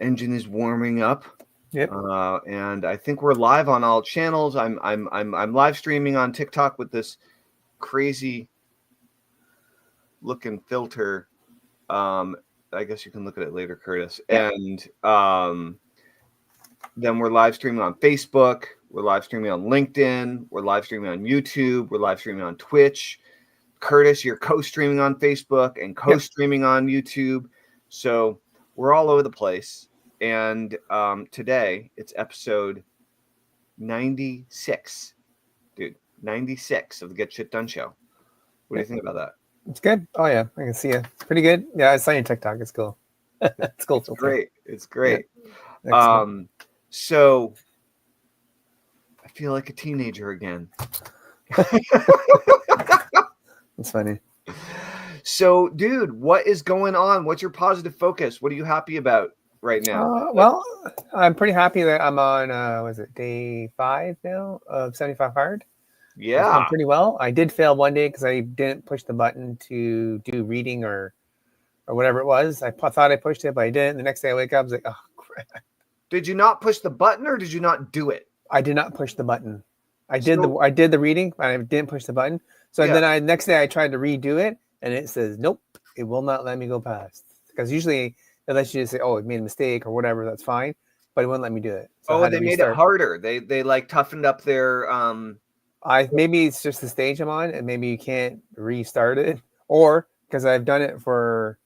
engine is warming up. Yep. And I think we're live on all channels. I'm live streaming on TikTok with this crazy looking filter. I guess you can look at it later, Curtis. Yep. And then we're live streaming on Facebook. We're live streaming on LinkedIn. We're live streaming on YouTube. We're live streaming on Twitch. Curtis, you're co-streaming on Facebook and co-streaming on YouTube. So we're all over the place. And today it's episode 96. Dude, 96 of the Get Shit Done show. What do you think about that? It's good. Oh, yeah. I can see it. It's pretty good. Yeah, I saw your TikTok. It's cool. It's cool. It's great. It's great. Yeah. So I feel like a teenager again. It's funny. So, dude, what is going on? What's your positive focus? What are you happy about right now? Well, I'm pretty happy that I'm on, day 5 now of 75 hard. Yeah. It's going pretty well. I did fail one day because I didn't push the button to do reading or whatever it was. I thought I pushed it, but I didn't. The next day I wake up, I was like, oh, crap. Did you not push the button or did you not do it? I did not push the button. I did the reading, but I didn't push the button. So then next day I tried to redo it, and it says, nope, it will not let me go past. Because usually it lets you just say, oh, it made a mistake or whatever, that's fine. But it wouldn't let me do it. So they made it harder. They like toughened up their maybe it's just the stage I'm on, and maybe you can't restart it. Or because I've done it because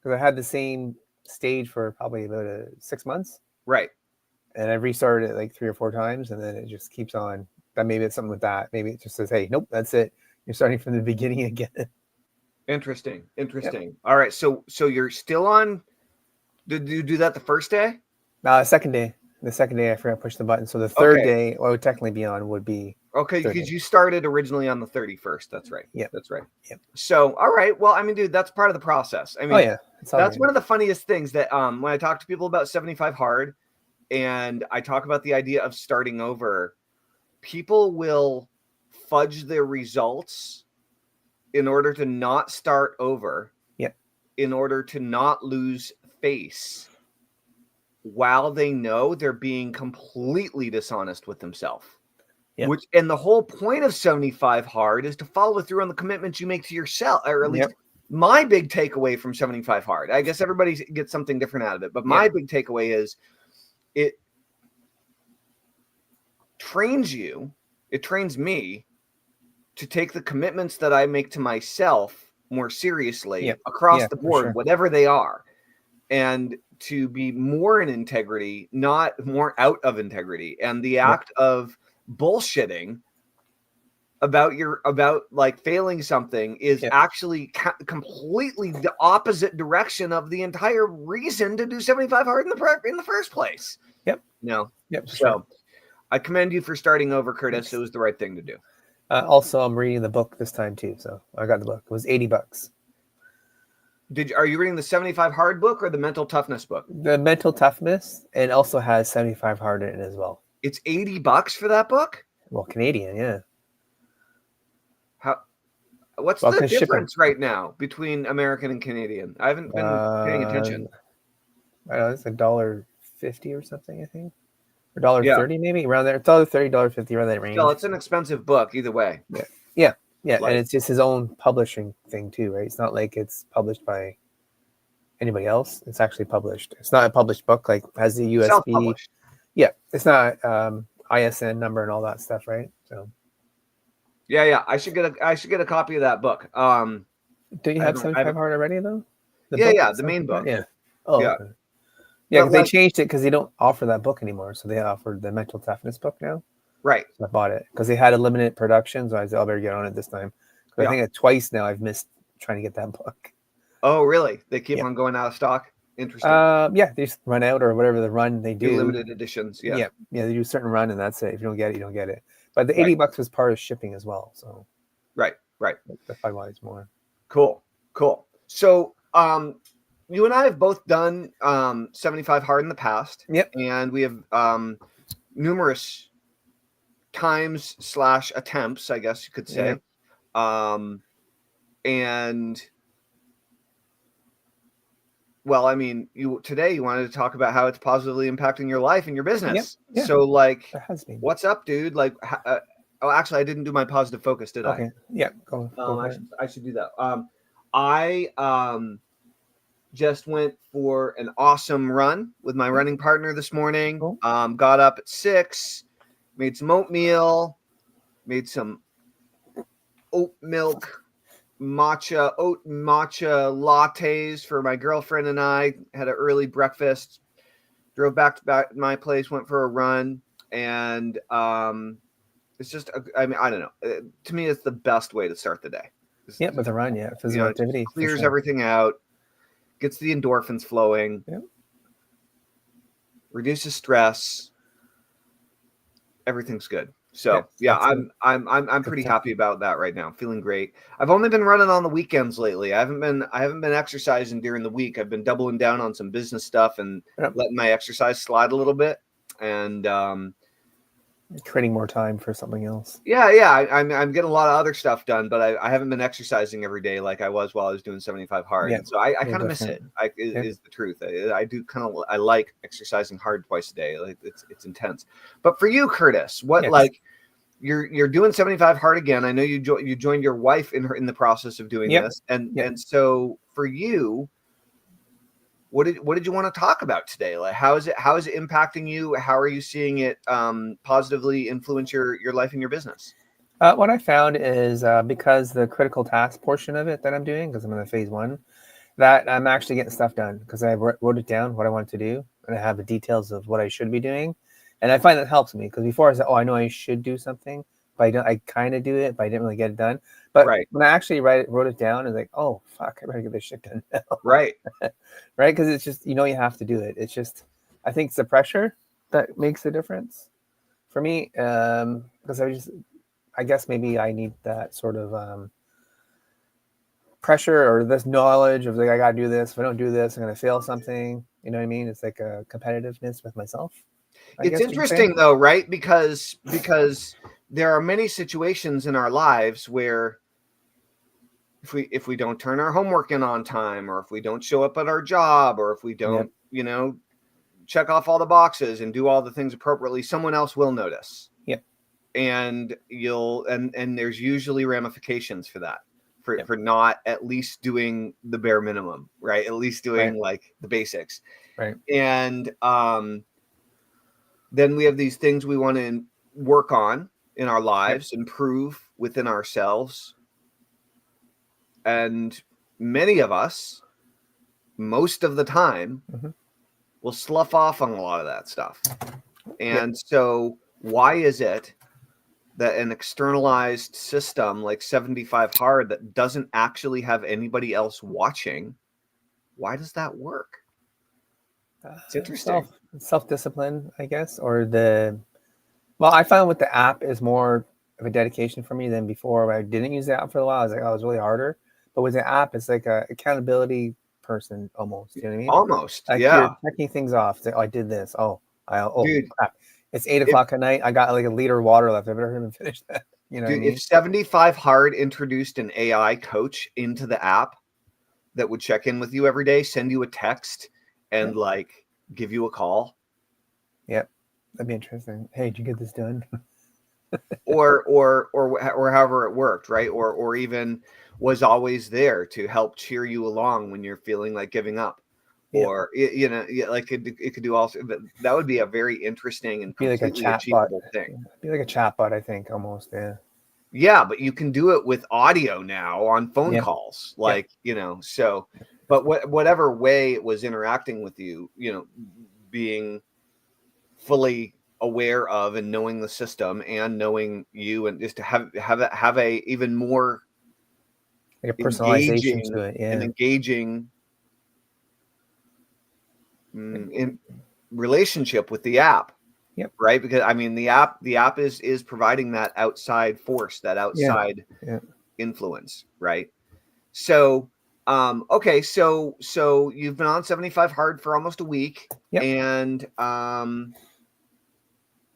I had the same stage for probably about 6 months. Right. And I've restarted it like 3 or 4 times, and then it just keeps on. But maybe it's something with that. Maybe it just says, hey, nope, that's it. You're starting from the beginning again. Interesting. Yep. All right. So you're still on. Did you do that the first day? Second day. The second day I forgot to push the button. So the third day, what I would technically be on would be. Okay, because you started originally on the 31st. That's right. Yeah. That's right. Yep. So, all right. Well, I mean, dude, that's part of the process. I mean, that's one of the funniest things that when I talk to people about 75 hard and I talk about the idea of starting over, people will fudge their results in order to not start over. Yep. In order to not lose face while they know they're being completely dishonest with themselves. Yep. And the whole point of 75 hard is to follow through on the commitments you make to yourself, or at least my big takeaway from 75 hard. I guess everybody gets something different out of it, but my big takeaway is it trains me to take the commitments that I make to myself more seriously across the board, whatever they are, and to be more in integrity, not more out of integrity. And the act of bullshitting about like failing something is actually completely the opposite direction of the entire reason to do 75 hard in the first place. So I commend you for starting over, Curtis. Thanks. It was the right thing to do. Also, I'm reading the book this time too, so I got the book. It was $80. Are you reading the 75 hard book or the mental toughness book? The mental toughness, and also has 75 hard in it as well. It's $80 for that book? Well, Canadian, yeah. What's the difference right now between American and Canadian? I haven't been paying attention. I don't know, it's $1.50 or something, I think. Or $1.30 maybe, around there. It's $1.30, $1.50, around that range. Still, it's an expensive book either way. Yeah. And it's just his own publishing thing too, right? It's not like it's published by anybody else. It's actually published. It's not a published book, like has the USB. Yeah, it's not ISN number and all that stuff, right? So. Yeah. I should get a copy of that book. Do you have 75 hard already though? The main book. Yeah. Oh, yeah. Okay. Yeah, because they changed it because they don't offer that book anymore. So they offered the mental toughness book now. Right. So I bought it because they had a limited production. So I said, I better get on it this time. I think twice now I've missed trying to get that book. Oh, really? They keep on going out of stock? Interesting. They just run out or whatever the run they do. Limited editions. Yeah. They do a certain run and that's it. If you don't get it, you don't get it. But the $80 was part of shipping as well. So. Right. That's probably why it's more. Cool. So, you and I have both done 75 hard in the past. Yep. And we have numerous times / attempts, I guess you could say. And Well, I mean, today you wanted to talk about how it's positively impacting your life and your business. Yeah. So, like, It has been. What's up, dude? Like, actually, I didn't do my positive focus, did Okay. Yeah. Go for it. I should do that. I just went for an awesome run with my running partner this morning. Cool. Got up at 6, made some oatmeal, made some oat matcha lattes for my girlfriend and I. Had an early breakfast, drove back to my place, went for a run, and it's just, I mean, I don't know. To me, it's the best way to start the day. With a run, physical activity. Clears everything out, gets the endorphins flowing, reduces stress. Everything's good. So I'm pretty happy about that right now. I'm feeling great. I've only been running on the weekends lately. I haven't been exercising during the week. I've been doubling down on some business stuff and letting my exercise slide a little bit, and creating more time for something else. I'm getting a lot of other stuff done, but I haven't been exercising every day like I was while I was doing 75 hard. And so I kind of miss it. Is the truth. I do I like exercising hard twice a day. Like it's intense. But for you, Curtis, what like you're doing 75 hard again? I know you joined your wife in the process of doing this, and so for you, what did you want to talk about today? Like, how is it impacting you? How are you seeing it positively influence your life and your business? What I found is because the critical task portion of it that I'm doing, because I'm in the phase 1, that I'm actually getting stuff done because I wrote it down what I wanted to do, and I have the details of what I should be doing, and I find that helps me because before I said, I know I should do something, but I kind of do it, but I didn't really get it done. But when I actually wrote it down, it's like, oh fuck, I better get this shit done now. Right. Right, because it's just you have to do it. It's just I think it's the pressure that makes the difference for me. Because I guess maybe I need that sort of pressure or this knowledge of like I gotta do this. If I don't do this, I'm gonna fail something. You know what I mean? It's like a competitiveness with myself. It's interesting though, right? Because there are many situations in our lives where if we don't turn our homework in on time, or if we don't show up at our job, or if we don't, check off all the boxes and do all the things appropriately, someone else will notice. Yep. And and there's usually ramifications for that, for not at least doing the bare minimum, right? At least doing like the basics. Right. And then we have these things we want to work on in our lives, improve within ourselves. And many of us, most of the time, will slough off on a lot of that stuff. And so why is it that an externalized system like 75 hard that doesn't actually have anybody else watching, why does that work? It's interesting. Self-discipline, I guess, or I found with the app is more of a dedication for me than before. I didn't use the app for a while. I was like, it was really harder. But with the app, it's like a accountability person almost. You know what I mean? Almost, like you're checking things off. It's like, I did this. Dude, crap. It's 8 o'clock at night. I got like a liter of water left. I better even finish that. You know what I mean? If 75 hard introduced an AI coach into the app that would check in with you every day, send you a text, and like give you a call. Yep, that'd be interesting. Hey, did you get this done? or however it worked, right? Or even was always there to help cheer you along when you're feeling like giving up. Or like it could do also. But that would be a very interesting and completely achievable thing. Be like a chatbot, I think, almost. Yeah, but you can do it with audio now on phone calls, like So, but whatever way it was interacting with you, being fully aware of and knowing the system and knowing you, and just to have a even more like a personalization to it, and engaging in relationship with the app. Right, because I mean the app is providing that outside force, that outside influence, right? So okay, so you've been on 75 hard for almost a week, and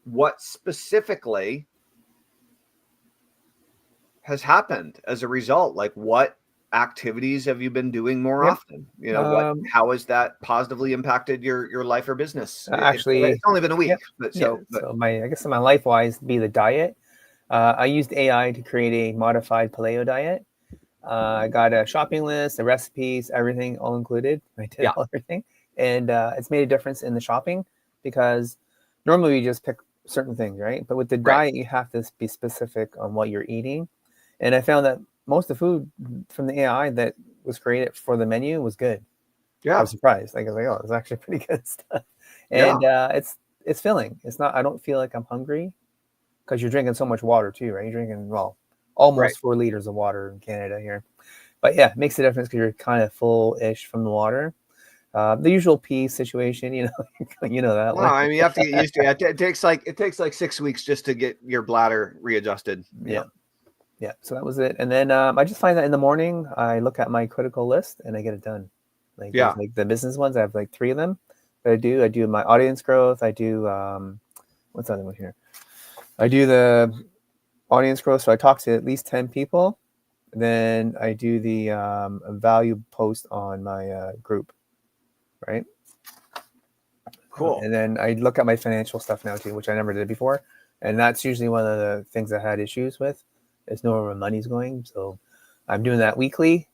what specifically has happened as a result? Like what activities have you been doing more often? You know, how has that positively impacted your life or business? Actually, it's only been a week, but so I guess my life wise be the diet. I used AI to create a modified paleo diet. I got a shopping list, the recipes, everything all included. I did everything, and it's made a difference in the shopping because normally we just pick certain things, right? But with the diet, you have to be specific on what you're eating. And I found that most of the food from the AI that was created for the menu was good. Yeah, I was surprised. Like, I was like, oh, it's actually pretty good stuff. And it's filling. It's not. I don't feel like I'm hungry because you're drinking so much water too, right? You're drinking almost 4 liters of water in Canada here. But yeah, it makes a difference because you're kind of full-ish from the water. The usual pee situation, you know that. No, I mean you have to get used to it. It takes like 6 weeks just to get your bladder readjusted. Yeah. So that was it, and then I just find that in the morning I look at my critical list and I get it done. Like the business ones, I have like 3 of them that I do. I do my audience growth. I do what's the other one here? I do the audience growth, so I talk to at least 10 people. Then I do the value post on my group, right? Cool. And then I look at my financial stuff now too, which I never did before. And that's usually one of the things I had issues with. Is know where my money's going. So I'm doing that weekly.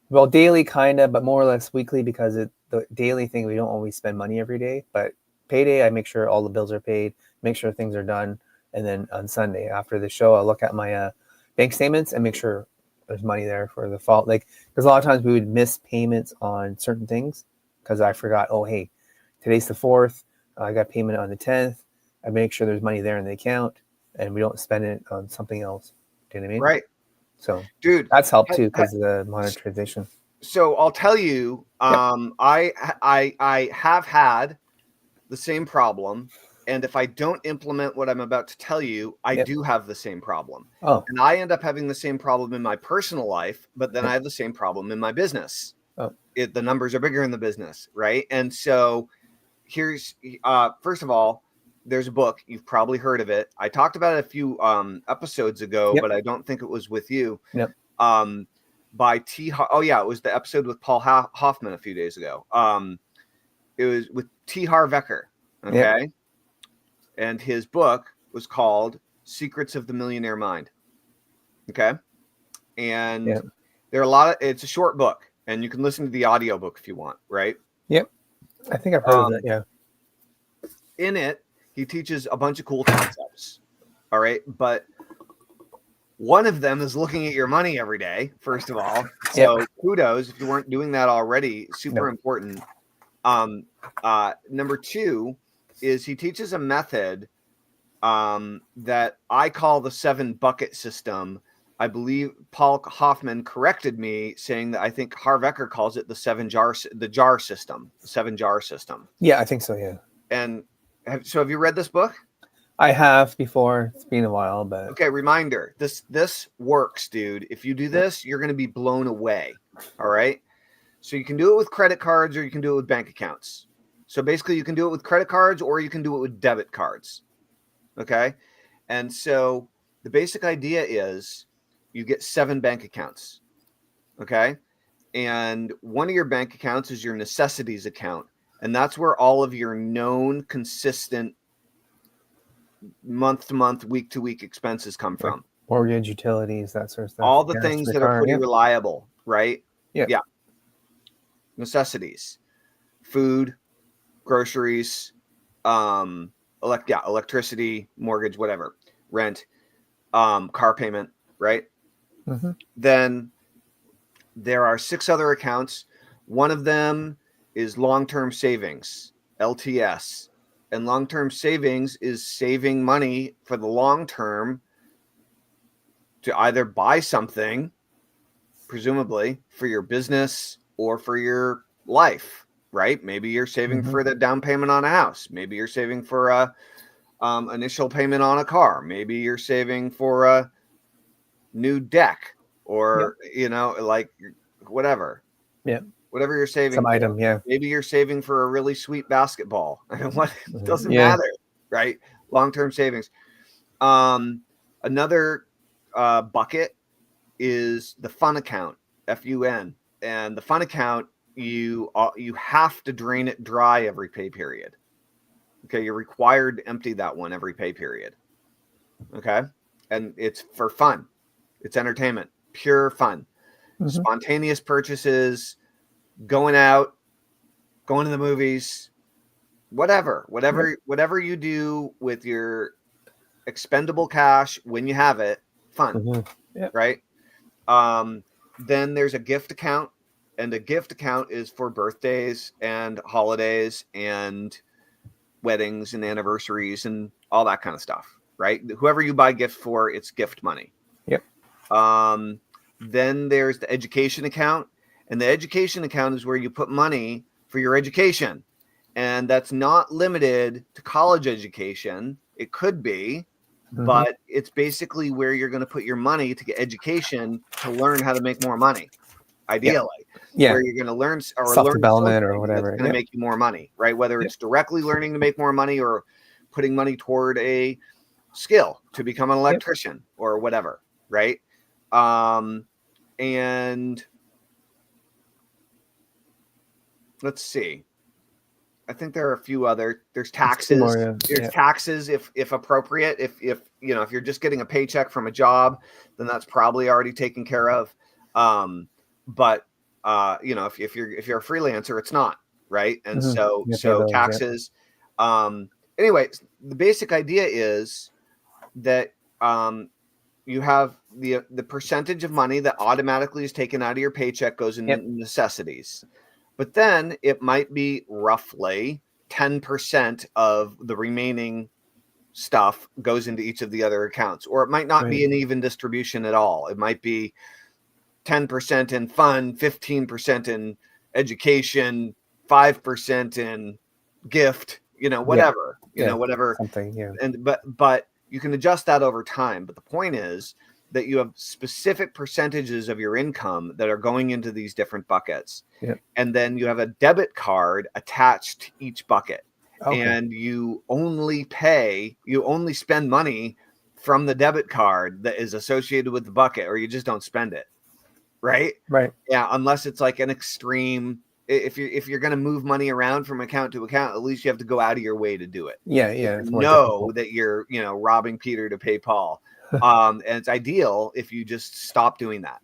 Well, daily kind of, but more or less weekly because the daily thing, we don't always spend money every day. But payday, I make sure all the bills are paid, make sure things are done. And then on Sunday after the show, I'll look at my bank statements and make sure there's money there for the fall. Like, because a lot of times we would miss payments on certain things because I forgot, oh, hey, today's the 4th. I got payment on the 10th. I make sure there's money there in the account and we don't spend it on something else. Do you know what I mean? Right. So, dude, that's helped too because of the monetization. So I'll tell you, I have had the same problem. And if I don't implement what I'm about to tell you, I do have the same problem. Oh. And I end up having the same problem in my personal life, but then I have the same problem in my business. Oh. The numbers are bigger in the business, right? And so here's, first of all, there's a book. You've probably heard of it. I talked about it a few episodes ago, but I don't think it was with you. By T. Oh, yeah, it was the episode with Paul Hoffman a few days ago. It was with T. Harv Eker, okay? And his book was called Secrets of the Millionaire Mind, okay? And there are a lot of, it's a short book, and you can listen to the audiobook if you want, right? Yep. I think I've heard of that, In it, he teaches a bunch of cool concepts, all right? But one of them is looking at your money every day, first of all. So kudos if you weren't doing that already. Super important. Number 2 is he teaches a method that I call the 7 bucket system. I believe Paul Hoffman corrected me saying that I think Harv Eker calls it the 7 jar system, the 7 jar system. Yeah, I think so. Yeah. And have you read this book? I have before. It's been a while, but okay. Reminder: this works, dude. If you do this, you're going to be blown away. All right. So you can do it with credit cards, or you can do it with bank accounts. So basically, you can do it with credit cards, or you can do it with debit cards. Okay. And so the basic idea is you get 7 bank accounts. Okay. And one of your bank accounts is your necessities account. And that's where all of your known, consistent, month-to-month, week-to-week expenses come from. Mortgage, utilities, that sort of stuff. All the things that are pretty reliable, right? Yeah. Necessities, food, groceries, electricity, mortgage, whatever, rent, car payment, right? Mm-hmm. Then there are 6 other accounts. One of them is long-term savings, LTS. And long-term savings is saving money for the long term to either buy something, presumably for your business or for your life, right? Maybe you're saving for the down payment on a house. Maybe you're saving for a initial payment on a car. Maybe you're saving for a new deck or, like whatever. Yeah. Whatever you're saving some for. item, Maybe you're saving for a really sweet basketball. What doesn't matter, right? Long-term savings. Another bucket is the fun account. FUN. And the fun account, you have to drain it dry every pay period. Okay, you're required to empty that one every pay period. Okay, and it's for fun. It's entertainment, pure fun. Spontaneous purchases, going out, going to the movies, whatever you do with your expendable cash when you have it, fun. Right? Then there's a gift account, and a gift account is for birthdays and holidays and weddings and anniversaries and all that kind of stuff, right? Whoever you buy gifts for, it's gift money. Then there's the education account, and the education account is where you put money for your education. And that's not limited to college education. It could be, but it's basically where you're going to put your money to get education to learn how to make more money, ideally. Where you're going to learn or self-development or whatever. It's going to make you more money, right? Whether it's directly learning to make more money or putting money toward a skill to become an electrician or whatever, right? And let's see. I think there are a few other. There's taxes. There's taxes if appropriate. If you're just getting a paycheck from a job, then that's probably already taken care of. But if you're a freelancer, it's not, right? And so taxes. Anyway, the basic idea is that you have the percentage of money that automatically is taken out of your paycheck goes into necessities. But then it might be roughly 10% of the remaining stuff goes into each of the other accounts, or it might not be an even distribution at all. It might be 10% in fun, 15% in education, 5% in gift, whatever, whatever. Something, And but you can adjust that over time. But the point is that you have specific percentages of your income that are going into these different buckets. And then you have a debit card attached to each bucket. And you only spend money from the debit card that is associated with the bucket, or you just don't spend it. Right. Yeah. Unless it's like an extreme, if you're going to move money around from account to account, at least you have to go out of your way to do it. Know that you're, robbing Peter to pay Paul. And it's ideal if you just stop doing that.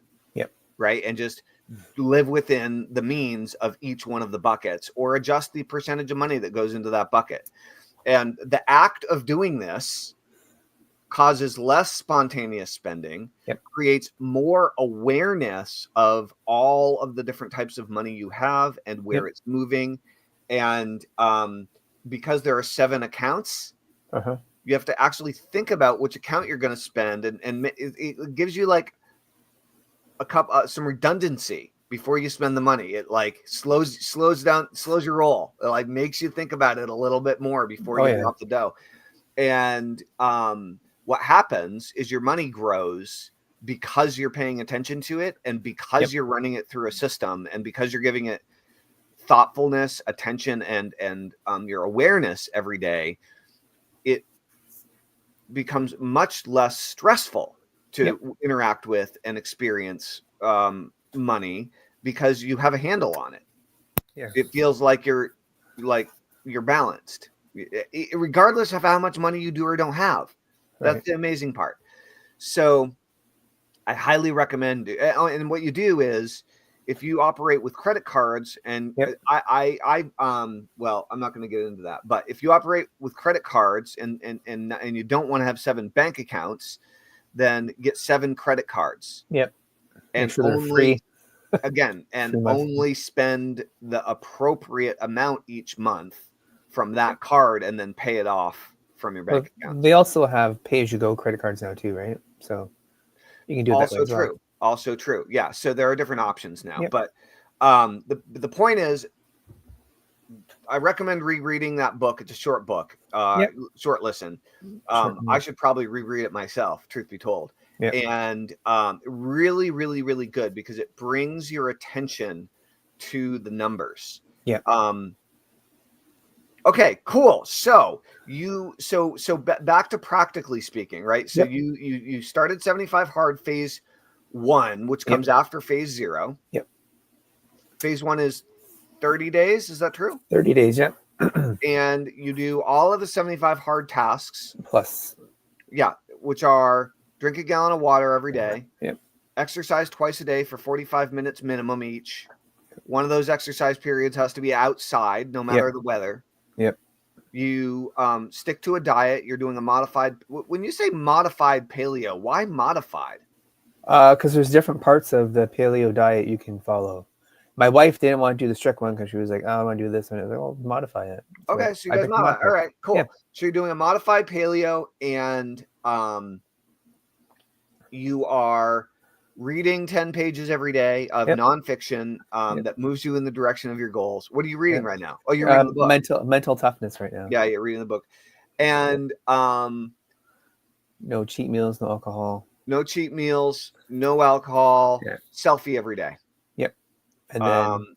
Right. And just live within the means of each one of the buckets, or adjust the percentage of money that goes into that bucket. And the act of doing this causes less spontaneous spending, creates more awareness of all of the different types of money you have and where it's moving. And because there are 7 accounts, you have to actually think about which account you're going to spend, and it gives you like some redundancy before you spend the money. It like slows your roll. It like makes you think about it a little bit more before you drop the dough. And what happens is your money grows because you're paying attention to it, and because you're running it through a system, and because you're giving it thoughtfulness, attention, and your awareness every day. It becomes much less stressful to interact with and experience money, because you have a handle on it. It feels like you're balanced, regardless of how much money you do or don't have. That's the amazing part. So I highly recommend it. And what you do is, if you operate with credit cards, and well, I'm not going to get into that, but if you operate with credit cards and you don't want to have 7 bank accounts, then get 7 credit cards. And sure they're free. Again, and only spend the appropriate amount each month from that card, and then pay it off from your bank account. They also have pay-as-you-go credit cards now too, right? So you can do that. Also true. Also true. Yeah. So there are different options now. But the point is, I recommend rereading that book. It's a short book, short listen. I should probably reread it myself, truth be told. And really, really, really good, because it brings your attention to the numbers. Okay, cool. So back to practically speaking, right? So you started 75 hard phase 1, which comes after phase 0. Yep. Phase 1 is 30 days. Is that true? 30 days, yeah. And you do all of the 75 hard tasks. Plus. Yeah, which are drink a gallon of water every day. Yep. Exercise twice a day for 45 minutes minimum each. One of those exercise periods has to be outside, no matter the weather. Yep. You stick to a diet. You're doing a modified. When you say modified paleo, why modified? Because there's different parts of the paleo diet you can follow. My wife didn't want to do the strict one because she was like, I want to do this. And I was like, well, modify it. So okay, so you guys modify. All right, cool. Yeah. So you're doing a modified paleo, and you are reading 10 pages every day of nonfiction that moves you in the direction of your goals. What are you reading right now? Oh, you're reading the book. Mental toughness right now. Yeah, you're reading the book. And no cheat meals, no alcohol. No cheat meals, no alcohol, selfie every day. Yep. And then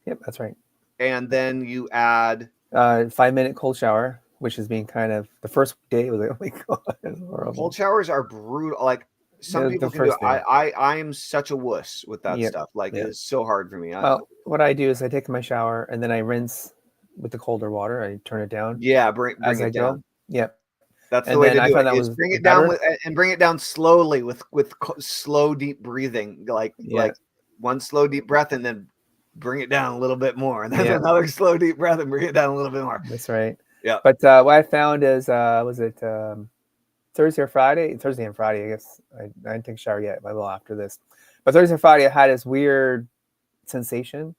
yep, that's right. And then you add 5-minute cold shower, which is being kind of the first day was like, oh my god, it's horrible. Cold showers are brutal. Like some people can do. I am such a wuss with that stuff. Like it's so hard for me. Well, what I do is I take my shower and then I rinse with the colder water. I turn it down. Yeah, bring it down. Yep. That's the way to do it. Is bring it down and bring it down slowly with slow deep breathing. Like one slow deep breath and then bring it down a little bit more, and then another slow deep breath and bring it down a little bit more. That's right. Yeah. But what I found is was it Thursday or Friday? Thursday and Friday, I guess. I didn't take a shower yet. I will after this. But Thursday and Friday, I had this weird sensation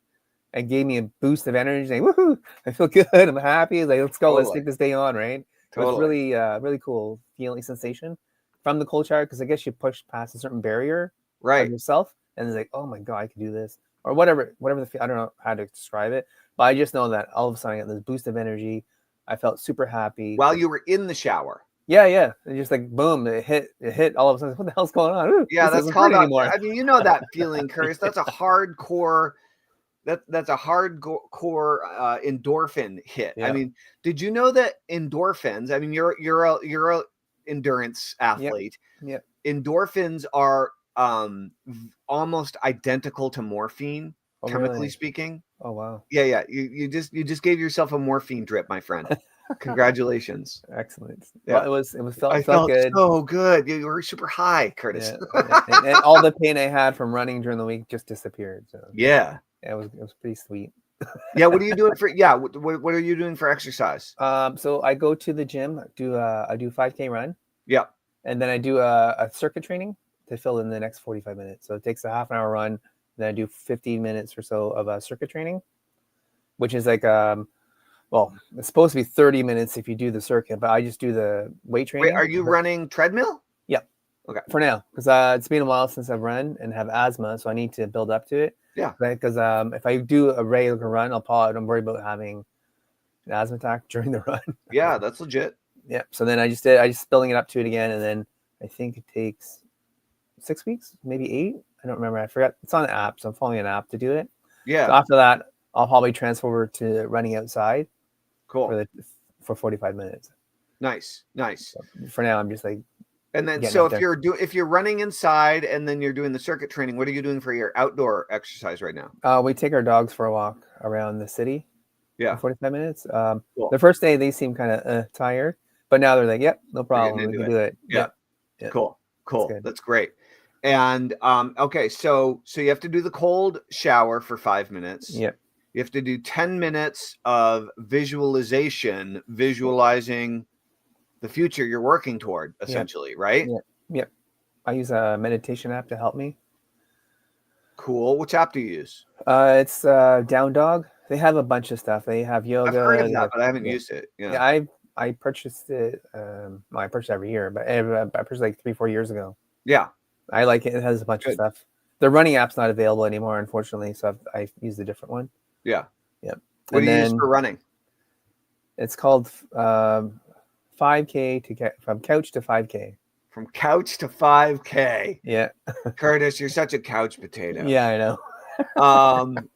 and gave me a boost of energy. Like, woohoo! I feel good. I'm happy. Like, let's go. Let's take this day on, right? Totally. It was really, really cool feeling sensation from the cold shower because I guess you push past a certain barrier of yourself, and it's like, oh my god, I can do this, or whatever I don't know how to describe it, but I just know that all of a sudden I got this boost of energy. I felt super happy while you were in the shower. Yeah, and just like boom, it hit all of a sudden. What the hell's going on? Ooh, yeah, that's called anymore. I mean, you know that feeling, Curtis. That's a hardcore. That's a hardcore endorphin hit. Yeah. I mean, did you know that endorphins? I mean, you're a endurance athlete. Yeah. Endorphins are almost identical to morphine, chemically speaking. Oh wow. Yeah. You just gave yourself a morphine drip, my friend. Congratulations. Excellent. Yeah. Well, it felt good. So good. You were super high, Curtis. Yeah. And all the pain I had from running during the week just disappeared. So yeah. It was pretty sweet. Yeah, what are you doing for? Yeah, what are you doing for exercise? So I go to the gym. I do 5K run. Yeah, and then I do a circuit training to fill in the next 45 minutes. So it takes a half an hour run. Then I do 15 minutes or so of a circuit training, which is like well, it's supposed to be 30 minutes if you do the circuit, but I just do the weight training. Wait, are you running treadmill? Yeah. Okay. For now, because it's been a while since I've run and have asthma, so I need to build up to it. Yeah, because if I do a regular run, I'm worried about having an asthma attack during the run. Yeah, that's legit. Yeah. So then I just building it up to it again, and then I think it takes 6 weeks, maybe 8. I don't remember. I forgot. It's on an app, so I'm following an app to do it. Yeah. So after that, I'll probably transfer over to running outside. Cool. For 45 minutes. Nice. So for now, I'm just like. And then, so if you're running inside and then you're doing the circuit training, what are you doing for your outdoor exercise right now? We take our dogs for a walk around the city. Yeah, 45 minutes. Cool. The first day they seem kind of tired, but now they're like, "Yep, no problem, we can do it." Yeah. Cool. That's great. And okay, so you have to do the cold shower for 5 minutes. Yep. You have to do 10 minutes of visualizing the future you're working toward, essentially, right? Yep. I use a meditation app to help me. Cool. Which app do you use? It's Down Dog. They have a bunch of stuff. They have yoga. I've heard of that, but I haven't used it. Yeah, I purchased it. I purchase every year, but I purchased like 3-4 years ago. Yeah. I like it. It has a bunch of stuff. The running app's not available anymore, unfortunately, so I've used a different one. Yeah. Yep. What do you use for running? It's called 5K from couch to 5K. From couch to 5K. Yeah. Curtis, you're such a couch potato. Yeah, I know.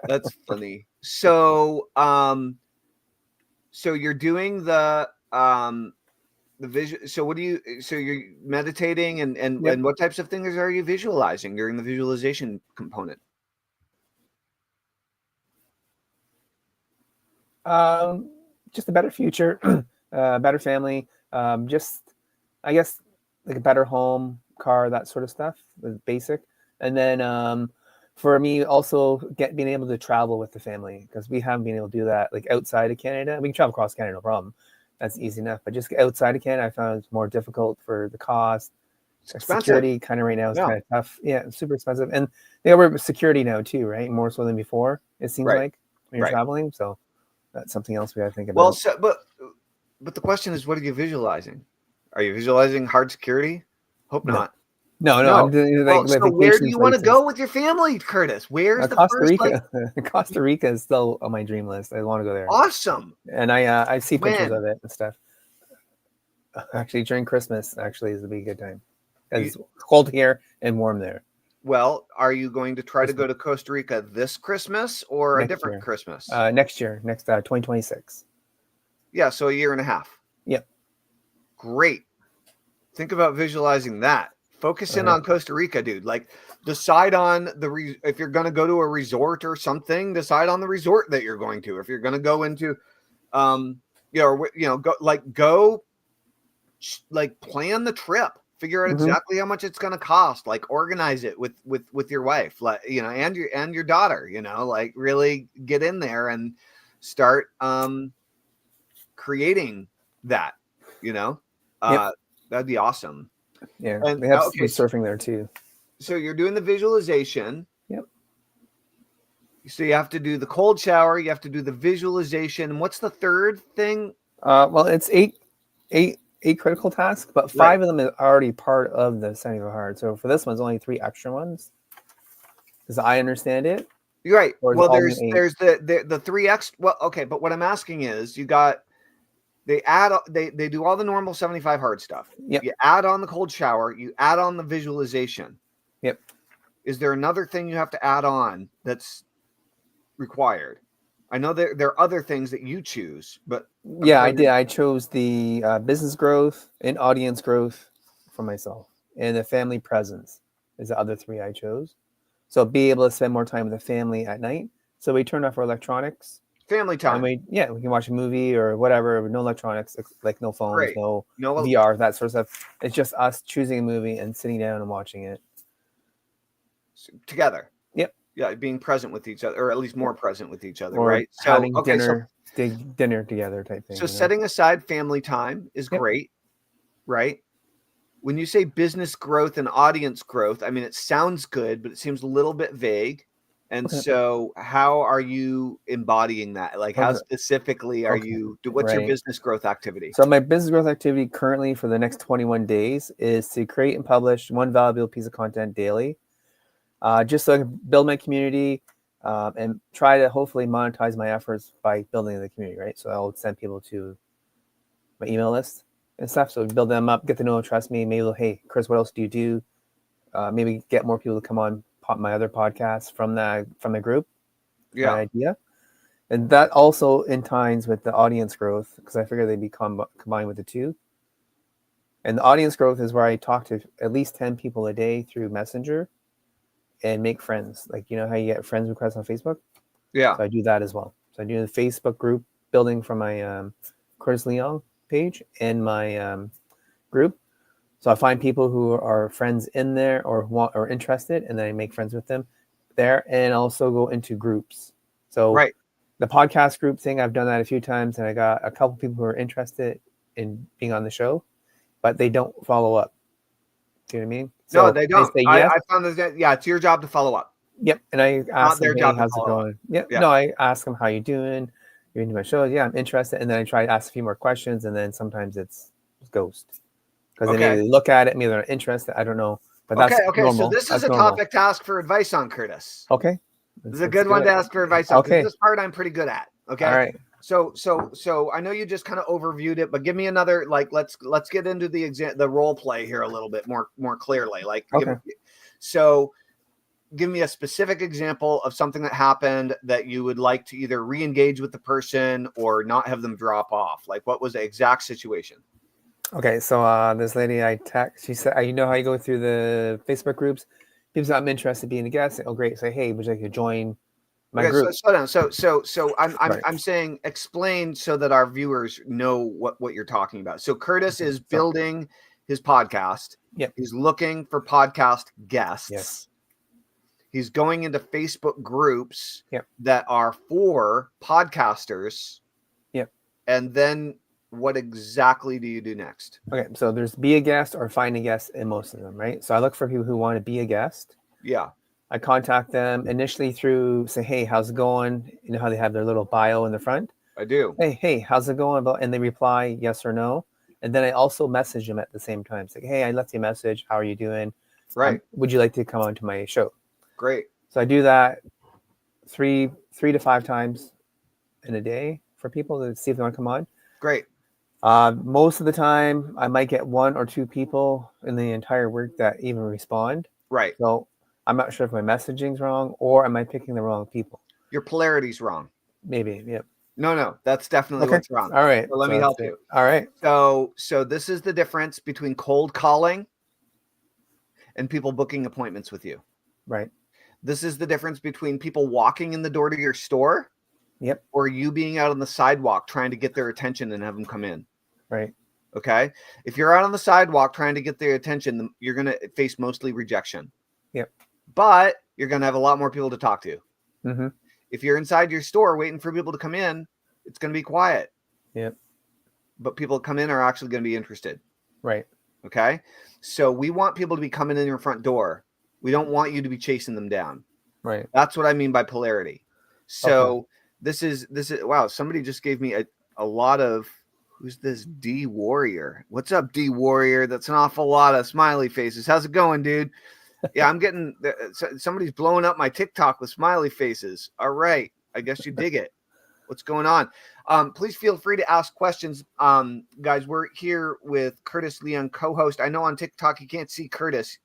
That's funny. So you're doing the the vision. So what do you? So you're meditating, and what types of things are you visualizing during the visualization component? Just a better future, better family. Just, I guess, like a better home, car, that sort of stuff, basic. And then for me, also being able to travel with the family, because we haven't been able to do that like outside of Canada. We can travel across Canada, no problem. That's easy enough. But just outside of Canada, I found it's more difficult for the cost. Security kind of right now is kind of tough. Yeah, it's super expensive. And they worry about security now too, right? More so than before, it seems like, when you're traveling. So that's something else we got to think about. Well, but the question is, what are you visualizing? Are you visualizing hard security? Hope not. No. I'm doing so where do you want to go with your family, Curtis? Where's the Costa first, Rica? Costa Rica is still on my dream list. I want to go there. Awesome. And I see pictures of it and stuff. Actually, during Christmas, is a big good time. It's cold here and warm there. Well, are you going to try to go to Costa Rica this Christmas or a different Christmas? Next year, 2026. Yeah, so a year and a half. Yep. Great. Think about visualizing that. Focus in on Costa Rica, dude. Like, decide on if you're going to go to a resort or something, decide on the resort that you're going to. If you're going to go into, plan the trip. Figure out exactly how much it's going to cost. Like, organize it with your wife, and your daughter. Like, really get in there and start creating that. That'd be awesome. Yeah, and they have surfing there too. So you're doing the visualization. Yep. So you have to do the cold shower. You have to do the visualization. And what's the third thing? Well, it's eight critical tasks, but 5 of them is already part of the setting of a heart. So for this one, it's only 3 extra ones. As I understand it. You're right. Well, there's the 3 extra. Well, okay, but what I'm asking is, they do all the normal 75 hard stuff. Yep. You add on the cold shower. You add on the visualization. Yep. Is there another thing you have to add on that's required? I know there are other things that you choose, but I did. I chose the business growth and audience growth for myself, and the family presence is the other 3 I chose. So be able to spend more time with the family at night. So we turned off our electronics. Family time. And we can watch a movie or whatever. No electronics, like no phones, no VR, that sort of stuff. It's just us choosing a movie and sitting down and watching it together. Yep. Yeah, being present with each other, or at least more present with each other, or right? So having dinner together type thing. So setting aside family time is great, right? When you say business growth and audience growth, I mean, it sounds good, but it seems a little bit vague. And so how are you embodying that? Like, how specifically are you, what's your business growth activity? So my business growth activity currently for the next 21 days is to create and publish 1 valuable piece of content daily, just so I can build my community and try to hopefully monetize my efforts by building the community, right? So I'll send people to my email list and stuff. So build them up, get to know, trust me. Maybe, hey, Chris, what else do you do? Maybe get more people to come on my other podcasts from the group. Yeah. My idea. And that also in ties with the audience growth, because I figure they'd be combined with the 2. And the audience growth is where I talk to at least 10 people a day through Messenger and make friends. Like, you know how you get friends requests on Facebook? Yeah. So I do that as well. So I do the Facebook group building from my Curtis Leong page and my group. So I find people who are friends in there or interested, and then I make friends with them there, and also go into groups. So the podcast group thing, I've done that a few times, and I got a couple people who are interested in being on the show, but they don't follow up. Do you know what I mean? So no, they don't. They say yes. I found that, it's your job to follow up. Yep. And I ask them, hey, how's it going? Yeah. No, I ask them, how you doing? You're into my show? Yeah, I'm interested. And then I try to ask a few more questions, and then sometimes it's ghost. Because they maybe look at it, maybe they're not interested. I don't know. But that's normal. So this is a topic to ask for advice on, Curtis. Okay. This is a good one to ask for advice on. Okay. This part I'm pretty good at. Okay. All right. So I know you just kind of overviewed it, but give me another, like, let's get into the role play here a little bit more clearly. Like, give me a specific example of something that happened that you would like to either re-engage with the person or not have them drop off. Like, what was the exact situation? Okay, so this lady I text, she said, you know how you go through the Facebook groups? People say, I'm interested in being a guest. Oh, great. Say, hey, would you like to join my Okay, group? so slow down. So Right. I'm saying explain so that our viewers know what you're talking about. So Curtis is building his podcast. Yep. He's looking for podcast guests. Yes. He's going into Facebook groups Yep. that are for podcasters. Yep. And then what exactly do you do next? Okay, so there's be a guest or find a guest in most of them, right? So I look for people who want to be a guest. Yeah. I contact them initially through say, hey, how's it going? You know how they have their little bio in the front? I do. Hey, how's it going? And they reply yes or no. And then I also message them at the same time. It's like, hey, I left you a message. How are you doing? Right. Would you like to come on to my show? Great. So I do that three to 5 times in a day for people to see if they want to come on. Great. Most of the time, I might get 1 or 2 people in the entire week that even respond. Right. So I'm not sure if my messaging's wrong or am I picking the wrong people? Your polarity's wrong. Maybe. Yep. No, that's definitely what's wrong. All right. So let me help you. All right. So this is the difference between cold calling and people booking appointments with you. Right. This is the difference between people walking in the door to your store. Yep. Or you being out on the sidewalk trying to get their attention and have them come in. Right. Okay. If you're out on the sidewalk trying to get their attention, you're going to face mostly rejection. Yep. But you're going to have a lot more people to talk to. Mm-hmm. If you're inside your store waiting for people to come in, it's going to be quiet. Yep. But people that come in are actually going to be interested. Right. Okay. So we want people to be coming in your front door. We don't want you to be chasing them down. Right. That's what I mean by polarity. So this is wow. Somebody just gave me a lot of, who's this D Warrior? What's up, D Warrior? That's an awful lot of smiley faces. How's it going, dude? Yeah, I'm getting somebody's blowing up my TikTok with smiley faces. All right. I guess you dig it. What's going on? Please feel free to ask questions. Guys, we're here with Curtis Leong, co-host. I know on TikTok you can't see Curtis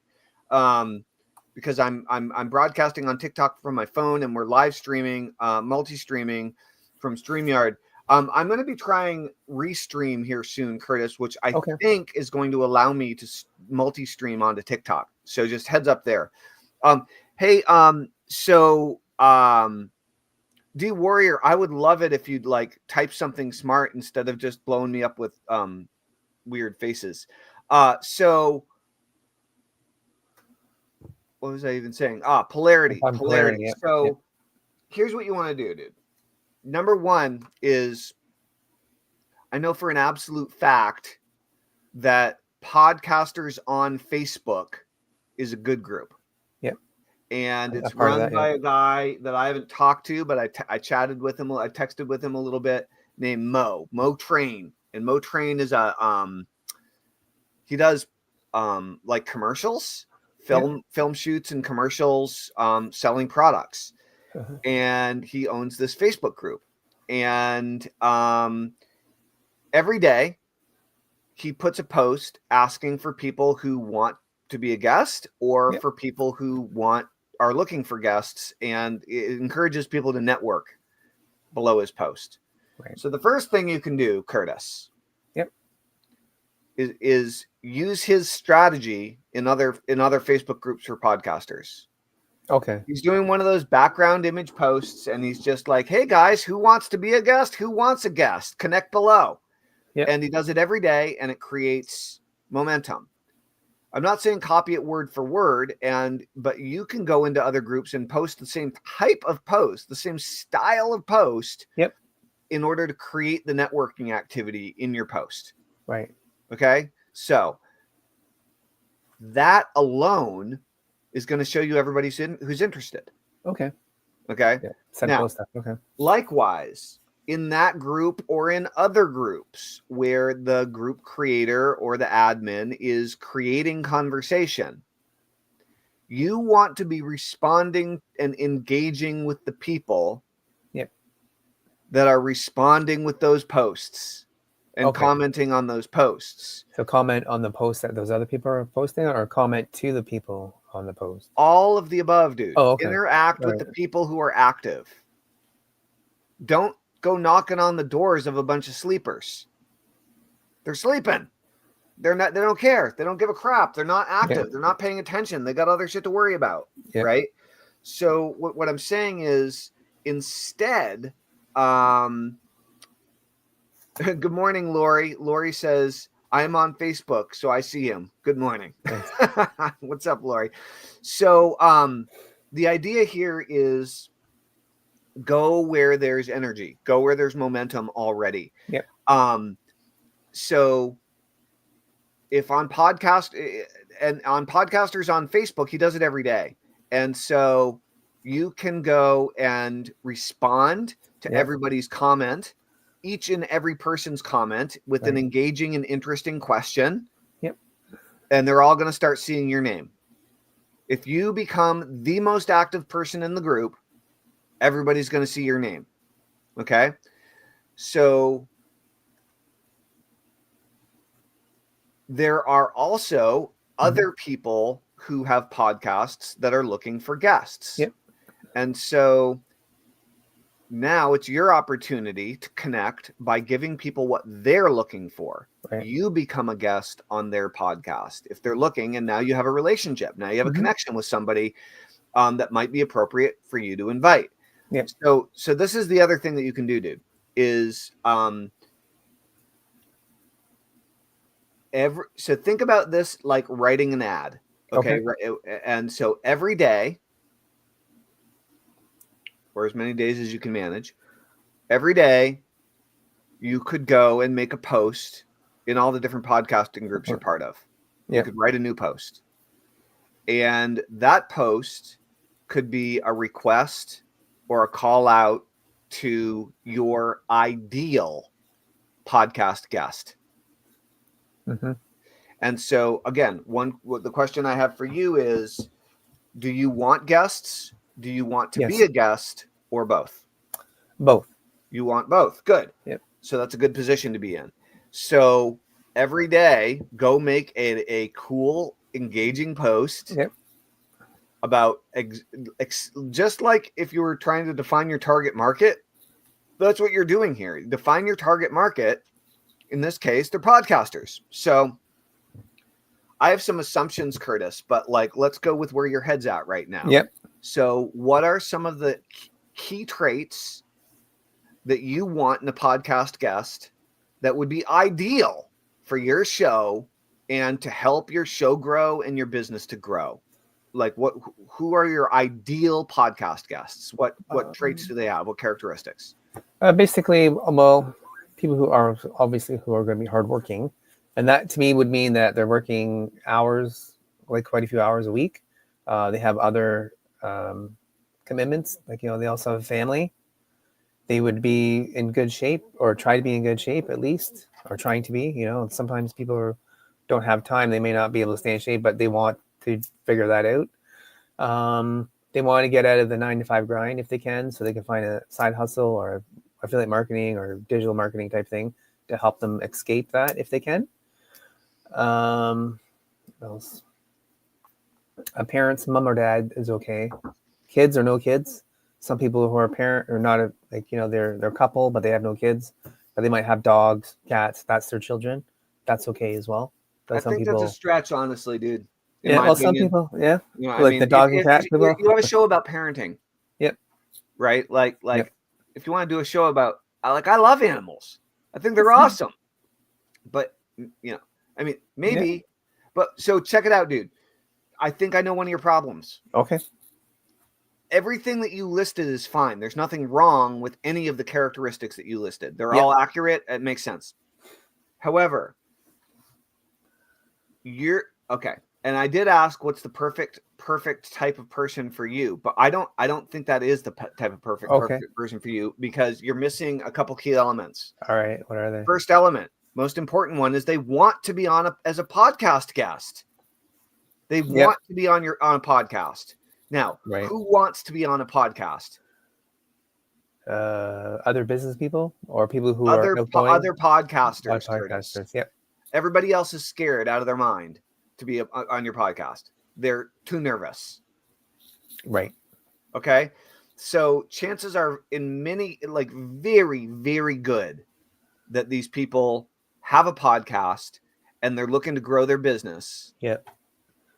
because I'm broadcasting on TikTok from my phone and we're live streaming, multi-streaming from StreamYard. I'm going to be trying Restream here soon, Curtis, which I think is going to allow me to multi-stream onto TikTok. So just heads up there. Hey, D Warrior, I would love it if you'd like type something smart instead of just blowing me up with weird faces. So what was I even saying? Polarity. Polarity. Yeah. So here's what you want to do, dude. Number one is, I know for an absolute fact that podcasters on Facebook is a good group. Yep. And it's run by a guy that I haven't talked to, but I chatted with him. I texted with him a little bit, named Mo Train. And Mo Train is he does like commercials, film shoots and commercials, selling products. Uh-huh. And he owns this Facebook group. And every day he puts a post asking for people who want to be a guest or for people who are looking for guests, and it encourages people to network below his post. Right. So the first thing you can do, Curtis, is use his strategy in other Facebook groups for podcasters. Okay. He's doing one of those background image posts, and he's just like, hey guys, who wants to be a guest? Who wants a guest? Connect below. Yep. And he does it every day, and it creates momentum. I'm not saying copy it word for word, but you can go into other groups and post the same type of post, the same style of post, in order to create the networking activity in your post. Right. Okay. So that alone is going to show you everybody who's interested. Okay. Okay. Yeah. Now, stuff. Okay. Likewise, in that group or in other groups where the group creator or the admin is creating conversation, you want to be responding and engaging with the people that are responding with those posts and commenting on those posts. So comment on the post that those other people are posting, or comment to the people on the post? All of the above, dude. Oh, okay. Interact with the people who are active. Don't go knocking on the doors of a bunch of sleepers. They're sleeping. They don't care. They don't give a crap. They're not active. They're not paying attention. They got other shit to worry about. Right. So what I'm saying is, instead, good morning, Lori. Lori says, I'm on Facebook, so I see him. Good morning. What's up, Lori? So the idea here is go where there's energy, go where there's momentum already. Yep. So if on podcast and on Podcasters on Facebook, he does it every day. And so you can go and respond to everybody's comment, each and every person's comment with an engaging and interesting question. Yep. And they're all going to start seeing your name. If you become the most active person in the group, everybody's going to see your name. Okay. So there are also other people who have podcasts that are looking for guests. Yep. And so now it's your opportunity to connect by giving people what they're looking for. Right. You become a guest on their podcast if they're looking, and now you have a relationship. Now you have a connection with somebody that might be appropriate for you to invite. Yep. So this is the other thing that you can do, dude, is so think about this like writing an ad. Okay. And so every day, or as many days as you can manage, every day you could go and make a post in all the different podcasting groups you're part of. You could write a new post. And that post could be a request or a call out to your ideal podcast guest. And so again, the question I have for you is, do you want guests? Do you want to be a guest, or both? Both. You want both. Good. Yep. So that's a good position to be in. So every day, go make a cool, engaging post about just like if you were trying to define your target market. That's what you're doing here. Define your target market. In this case, they're podcasters. So I have some assumptions, Curtis, but let's go with where your head's at right now. Yep. So what are some of the key traits that you want in a podcast guest that would be ideal for your show and to help your show grow and your business to grow? Who are your ideal podcast guests? What traits do they have? What characteristics? Basically, well, people who are going to be hardworking. And that to me would mean that they're working hours, quite a few hours a week. They have other commitments, they also have a family. They would be in good shape, or try to be in good shape at least, or trying to be. Sometimes people don't have time. They may not be able to stay in shape, but they want to figure that out. They want to get out of the 9-to-5 grind if they can, so they can find a side hustle or affiliate marketing or digital marketing type thing to help them escape that if they can. What else? A parent's mom or dad is okay. Kids or no kids. Some people who are a parent or not, they're a couple, but they have no kids, but they might have dogs, cats. That's their children. That's okay as well. But I think that's a stretch, honestly, dude. Some people, the dog and cat people. You have a show about parenting. Yep. Right? If you want to do a show about, I love animals. I think they're awesome. But, maybe. But so check it out, dude. I think I know one of your problems. Okay. Everything that you listed is fine. There's nothing wrong with any of the characteristics that you listed. They're all accurate. It makes sense. However, okay. And I did ask, what's the perfect type of person for you? But I don't think that is the type of perfect person for you, because you're missing a couple key elements. All right. What are they? First element, most important one, is they want to be on as a podcast guest. They want to be on a podcast. Now, who wants to be on a podcast? Other business people or people who other are other podcasters. Podcasters. Yep. Everybody else is scared out of their mind to be on your podcast. They're too nervous. Right. Okay. So chances are very, very good that these people have a podcast and they're looking to grow their business,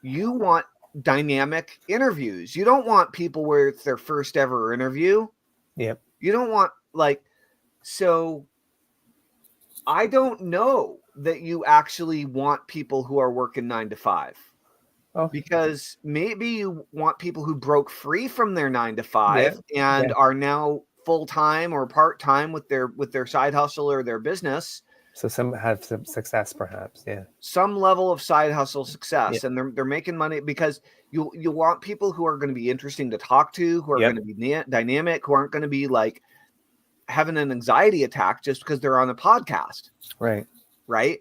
you want dynamic interviews. You don't want people where it's their first ever interview. Yep. You don't want so I don't know that you actually want people who are working 9 to 5. Oh. Because maybe you want people who broke free from their 9 to 5 and are now full-time or part-time with their side hustle or their business. So some have some success, perhaps. Yeah. Some level of side hustle success, and they're making money, because you want people who are going to be interesting to talk to, who are going to be dynamic, who aren't going to be like having an anxiety attack just because they're on a podcast. Right. Right.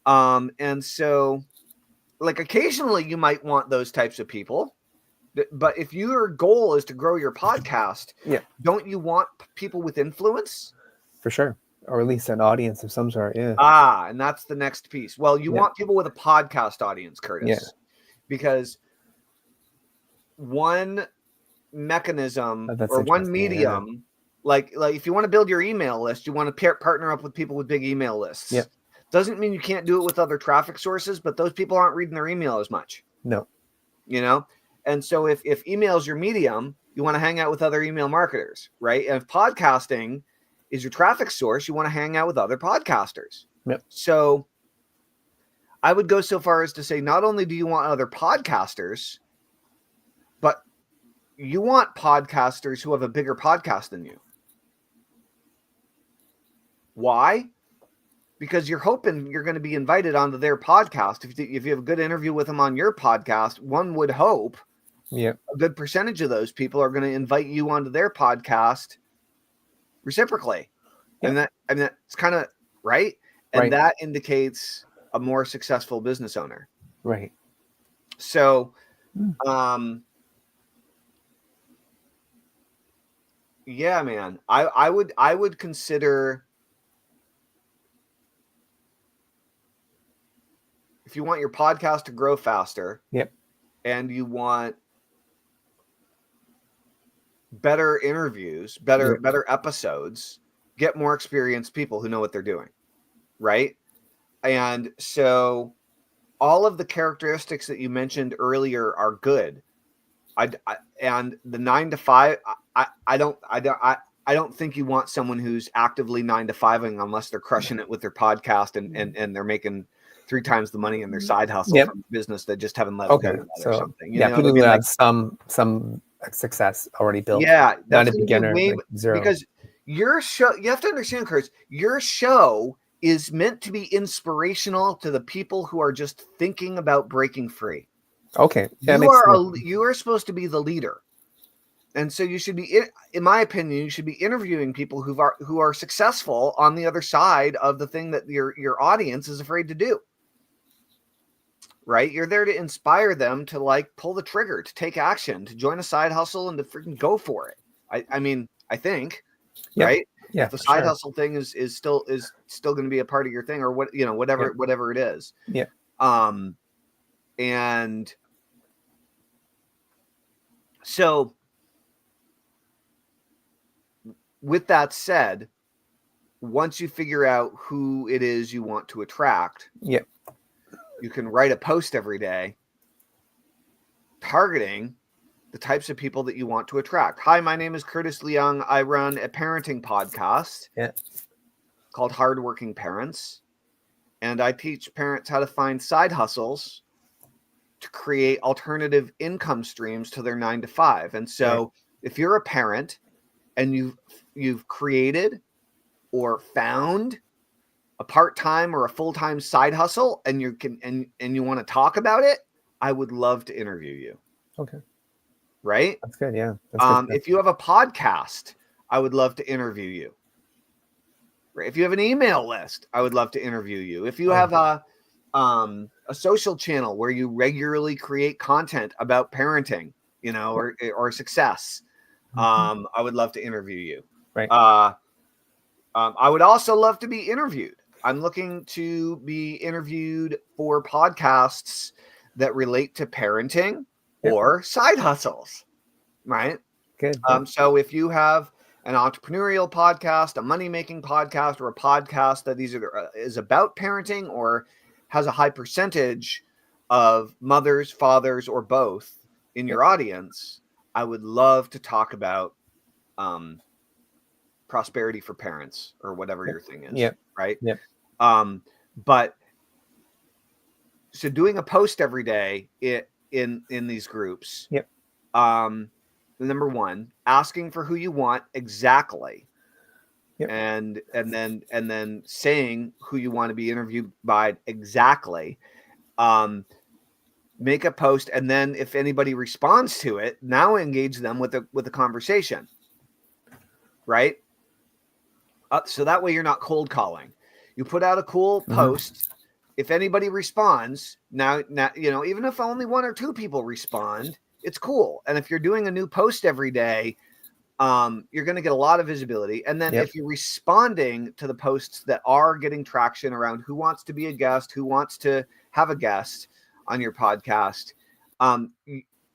And so, like, occasionally you might want those types of people, but if your goal is to grow your podcast, don't you want people with influence? For sure. Or at least an audience of some sort. Yeah. And that's the next piece. Well, you want people with a podcast audience, Curtis, because one mechanism or one medium, like if you want to build your email list, you want to partner up with people with big email lists. Yeah. Doesn't mean you can't do it with other traffic sources, but those people aren't reading their email as much. No. And so if email is your medium, you want to hang out with other email marketers, right? And if podcasting is your traffic source, you want to hang out with other podcasters. Yep. So I would go so far as to say, not only do you want other podcasters, but you want podcasters who have a bigger podcast than you. Why? Because you're hoping you're going to be invited onto their podcast. If you have a good interview with them on your podcast, one would hope a good percentage of those people are going to invite you onto their podcast reciprocally. And that's kind of right. And that indicates a more successful business owner. Right. So, yeah, man, I would consider, if you want your podcast to grow faster, and you want better interviews, better episodes, get more experienced people who know what they're doing, right? And so all of the characteristics that you mentioned earlier are good. And the 9 to 5, I don't think you want someone who's actively 9 to 5ing unless they're crushing it with their podcast and they're making 3 times the money in their side hustle from business that just haven't let them do that or something. You know people who have some success already built. Yeah, not a beginner, zero. Because your show, you have to understand, Curtis, your show is meant to be inspirational to the people who are just thinking about breaking free. Okay. You are supposed to be the leader. And so you should be, in my opinion, you should be interviewing people who are successful on the other side of the thing that your audience is afraid to do. Right? You're there to inspire them to like pull the trigger, to take action, to join a side hustle and to freaking go for it. I think, right? Yeah. If the side hustle thing is still going to be a part of your thing, or whatever it is. Yeah. And so with that said, once you figure out who it is you want to attract, you can write a post every day targeting the types of people that you want to attract. Hi, my name is Curtis Leong. I run a parenting podcast called Hardworking Parents. And I teach parents how to find side hustles to create alternative income streams to their 9 to 5. And so if you're a parent and you've created or found a part-time or a full-time side hustle and you want to talk about it, I would love to interview you. Okay. Right? That's good. Yeah. That's good. If you have a podcast, I would love to interview you. Right? If you have an email list, I would love to interview you. If you have a social channel where you regularly create content about parenting, or success, I would love to interview you. Right. I would also love to be interviewed. I'm looking to be interviewed for podcasts that relate to parenting or side hustles, right? Good. So if you have an entrepreneurial podcast, a money-making podcast, or a podcast that is about parenting or has a high percentage of mothers, fathers, or both in your audience, I would love to talk about prosperity for parents or whatever your thing is. Right. But so doing a post every day in these groups. Number one, asking for who you want exactly. And then saying who you want to be interviewed by exactly. Make a post, and then if anybody responds to it, now engage them with a conversation. Right? So that way you're not cold calling. You put out a cool post. If anybody responds, now, even if only one or two people respond, it's cool. And if you're doing a new post every day, you're going to get a lot of visibility. And then if you're responding to the posts that are getting traction around who wants to be a guest, who wants to have a guest on your podcast,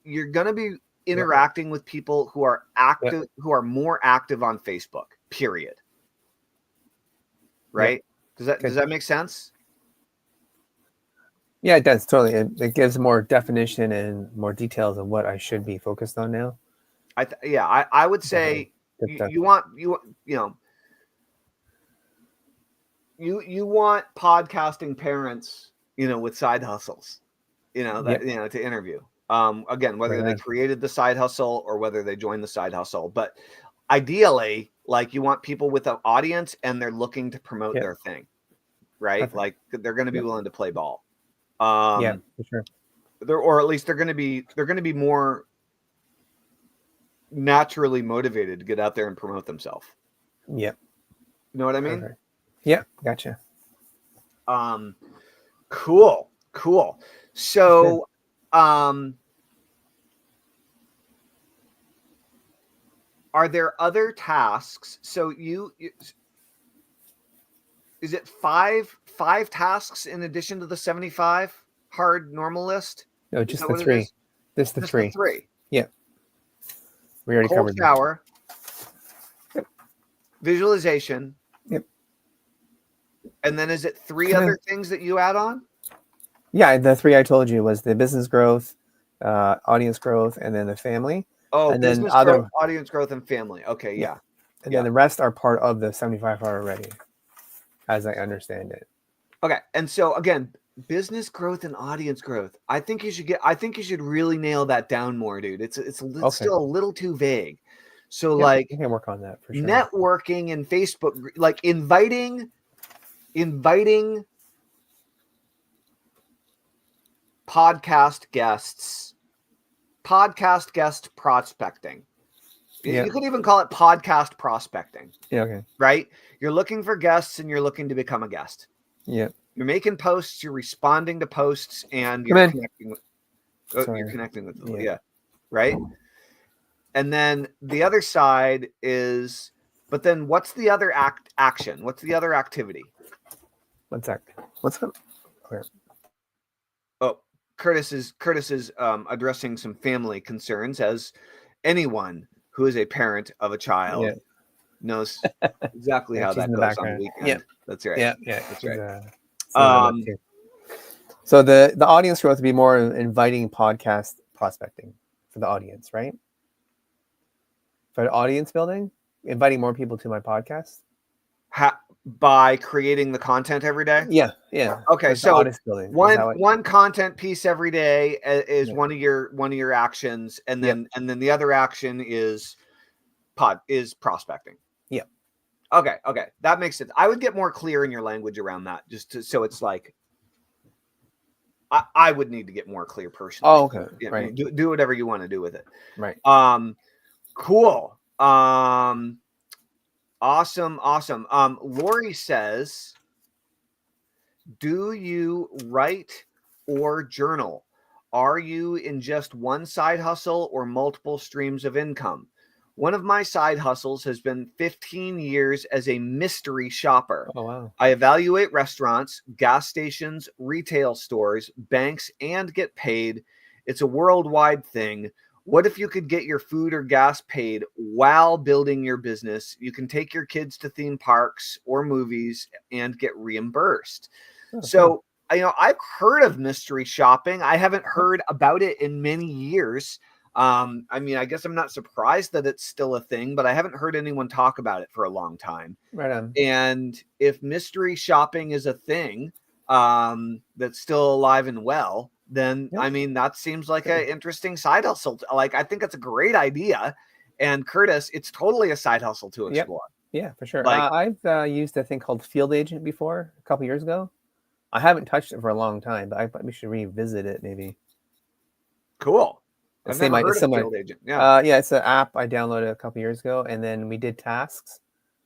you're going to be interacting with people who are active, who are more active on Facebook, period. Right? Does that make sense? Yeah, it does. Totally. It gives more definition and more details of what I should be focused on now. I would say you want podcasting parents, with side hustles, to interview. Again, whether they created the side hustle or whether they joined the side hustle, but ideally, like, you want people with an audience and they're looking to promote their thing, right? Perfect. Like, they're going to be willing to play ball. For sure. Or at least they're going to be more naturally motivated to get out there and promote themselves. Yeah. You know what I mean? Perfect. Yeah, gotcha. Cool. So, are there other tasks? So is it five tasks in addition to the 75 hard normal list? No, just the three. Just the three. Yeah. We already covered shower. Visualization. Yep. And then is it three other things that you add on? Yeah, the three I told you was the business growth, audience growth, and then the family. Oh, and business then growth, audience growth, and family. Okay, yeah. And then the rest are part of the 75 hard already, as I understand it. Okay, and so again, business growth and audience growth. I think you should really nail that down more, dude. It's still a little too vague. So like, you can work on that for sure. Networking and Facebook, like inviting podcast guest prospecting. You could even call it podcast prospecting. Yeah. Okay. Right? You're looking for guests and you're looking to become a guest. Yeah. You're making posts, you're responding to posts, and you're connecting with them. Yeah. Right? And then the other side is, but then what's the other action? What's the other activity? What's up? Okay. Oh, Curtis is addressing some family concerns, as anyone who is a parent of a child knows exactly how that goes on the weekend. Yeah. That's right. Yeah. That's right. So the audience growth would be more inviting podcast prospecting for the audience, right? For audience building, inviting more people to my podcast. By creating the content every day? Yeah. Okay, that's so one content piece every day is one of your actions, and then the other action is prospecting. Yeah. Okay, that makes sense. I would get more clear in your language around that, so it's like I would need to get more clear personally. Oh, okay. Right. Do whatever you want to do with it. Right. Cool. Awesome. Lori says, do you write or journal? Are you in just one side hustle or multiple streams of income? One of my side hustles has been 15 years as a mystery shopper. Oh, wow. I evaluate restaurants, gas stations, retail stores, banks, and get paid. It's a worldwide thing. What if you could get your food or gas paid while building your business? You can take your kids to theme parks or movies and get reimbursed. So I've heard of mystery shopping. I haven't heard about it in many years. I mean, I guess I'm not surprised that it's still a thing, but I haven't heard anyone talk about it for a long time. Right on. And if mystery shopping is a thing that's still alive and well, then I mean, that seems like an interesting side hustle. Like, I think it's a great idea. And Curtis, it's totally a side hustle to explore. Yeah, for sure. Like, I've used a thing called Field Agent before a couple years ago. I haven't touched it for a long time, but we should revisit it maybe. Cool. I've never heard of Field Agent. Yeah. It's an app I downloaded a couple years ago, and then we did tasks.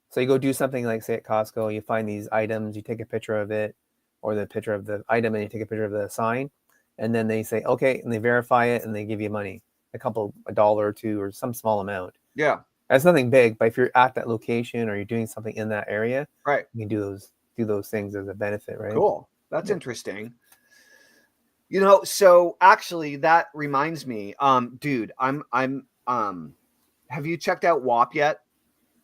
So you go do something like, say, at Costco, you find these items, you take a picture of it, or the picture of the item, and you take a picture of the sign, and then they say, okay, and they verify it, and they give you money, $1 or $2 or some small amount. Yeah. That's nothing big, but if you're at that location or you're doing something in that area, right, you can do those things as a benefit, right? Cool. That's interesting. So actually that reminds me, dude, I'm have you checked out WAP yet?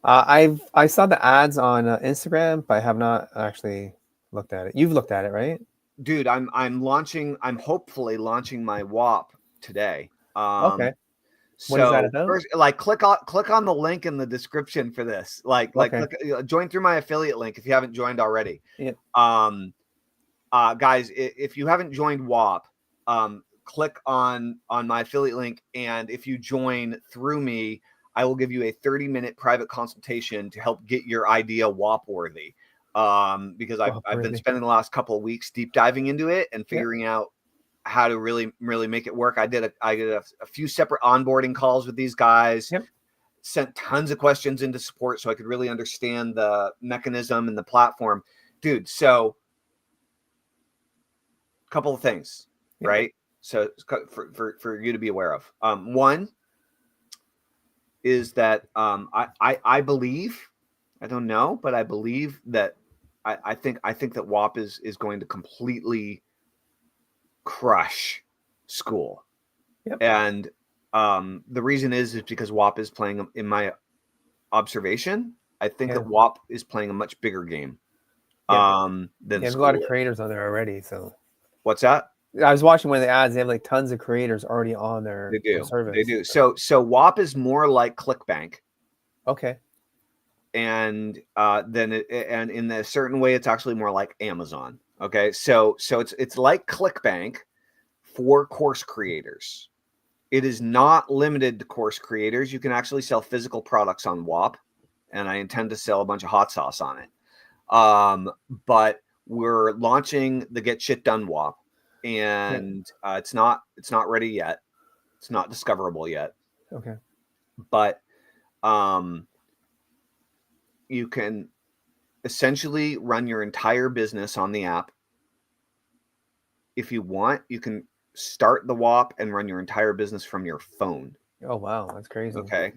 I saw the ads on Instagram, but I have not actually looked at it. You've looked at it, right? Dude, I'm hopefully launching my WAP today. Okay. What is that about? First, click on the link in the description for this. Join through my affiliate link if you haven't joined already. Yeah. Guys, if you haven't joined WAP, click on my affiliate link, and if you join through me, I will give you a 30-minute private consultation to help get your idea WAP worthy. Because I've been spending the last couple of weeks deep diving into it and figuring out how to really make it work. I did a few separate onboarding calls with these guys. Sent tons of questions into support so I could really understand the mechanism and the platform, dude. So couple of things, right? So for you to be aware of. One is that I believe, I don't know, but I believe that I think that WAP is going to completely crush school. And the reason is because WAP is playing, in my observation, I think that WAP is playing a much bigger game than there's a lot of creators on there already. So what's that? I was watching one of the ads. They have like tons of creators already on their service. They do. So WAP is more like ClickBank. Okay. And and in a certain way, it's actually more like Amazon. Okay. So it's like ClickBank for course creators. It is not limited to course creators. You can actually sell physical products on WAP, and I intend to sell a bunch of hot sauce on it. But we're launching the Get Shit Done WAP, and it's not ready yet. It's not discoverable yet. Okay. But you can essentially run your entire business on the app. If you want, you can start the WAP and run your entire business from your phone. Oh, wow. That's crazy. Okay.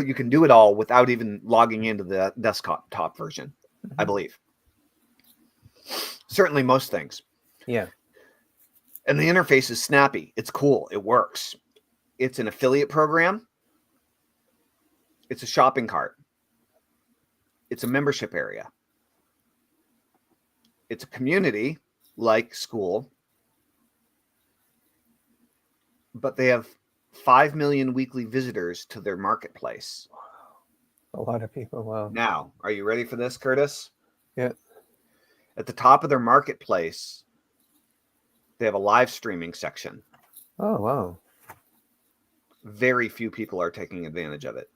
You can do it all without even logging into the desktop version, I believe. Certainly most things. Yeah. And the interface is snappy. It's cool. It works. It's an affiliate program. It's a shopping cart. It's a membership area. It's a community like school. But they have 5 million weekly visitors to their marketplace. A lot of people. Wow. Now, are you ready for this, Curtis? Yeah. At the top of their marketplace, they have a live streaming section. Oh, wow. Very few people are taking advantage of it.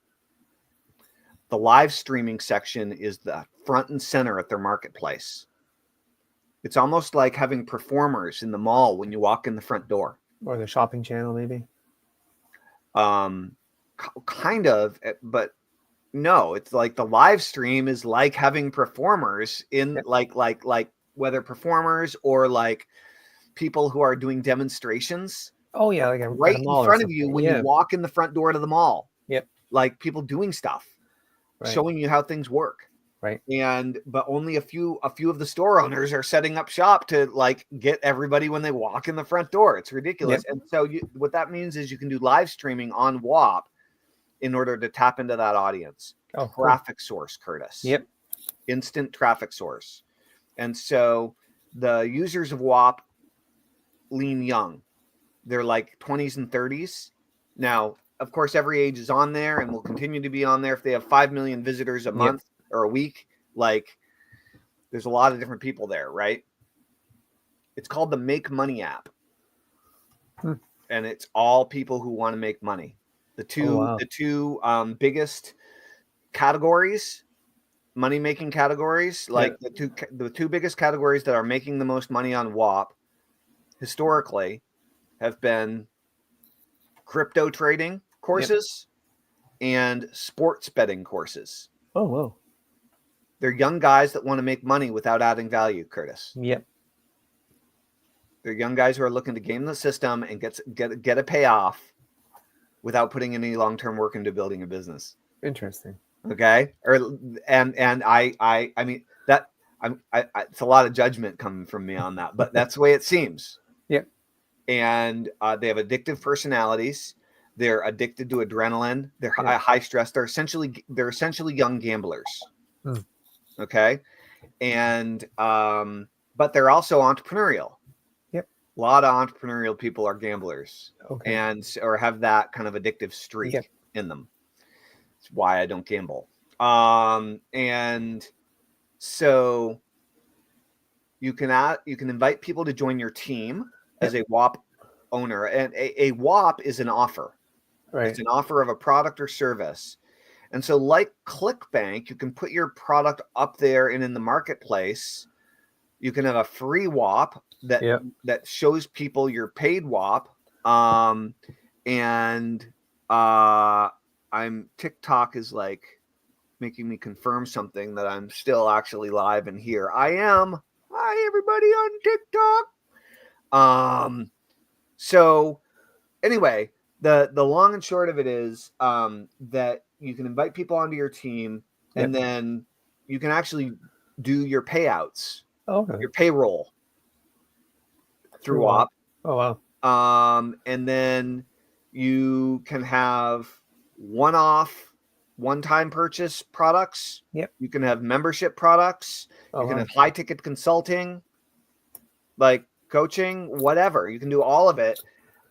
The live streaming section is the front and center at their marketplace. It's almost like having performers in the mall when you walk in the front door. Or the shopping channel, maybe. Kind of, but no, it's like the live stream is like having performers in like whether performers or like people who are doing demonstrations. Oh yeah, like right in front of you when you walk in the front door to the mall. Yep. Like people doing stuff, showing you how things work. Right. But only a few of the store owners are setting up shop to like get everybody when they walk in the front door. It's ridiculous. Yep. And so what that means is you can do live streaming on WAP in order to tap into that audience. Oh, traffic source, Curtis. Yep. Instant traffic source. And so the users of WAP lean young. They're like 20s and 30s. Now, of course, every age is on there and will continue to be on there. If they have 5 million visitors a month or a week, like there's a lot of different people there, right? It's called the Make Money app. And it's all people who want to make money. The two biggest categories, money-making categories, like the two biggest categories that are making the most money on WAP historically have been crypto trading courses and sports betting courses. Oh, wow. They're young guys that want to make money without adding value, Curtis. Yep. They're young guys who are looking to game the system and get a payoff without putting any long-term work into building a business. Interesting. Okay. I mean that it's a lot of judgment coming from me on that, but that's the way it seems. Yep. And they have addictive personalities. They're addicted to adrenaline. They're high stress. They're essentially young gamblers. Okay. And but they're also entrepreneurial. Yep. A lot of entrepreneurial people are gamblers. Okay. And or have that kind of addictive streak in them. It's why I don't gamble. And so you can invite people to join your team as a WAP owner, and a WAP is an offer. Right. It's an offer of a product or service. And so like ClickBank, you can put your product up there and in the marketplace. You can have a free WAP that shows people your paid WAP. TikTok is like making me confirm something that I'm still actually live in here. I am. Hi, everybody on TikTok. So anyway, the long and short of it is that you can invite people onto your team and then you can actually do your payouts, your payroll through WAP. Oh, wow. And then you can have one-time purchase products. Yep. You can have membership products. You can have high-ticket consulting, like coaching, whatever. You can do all of it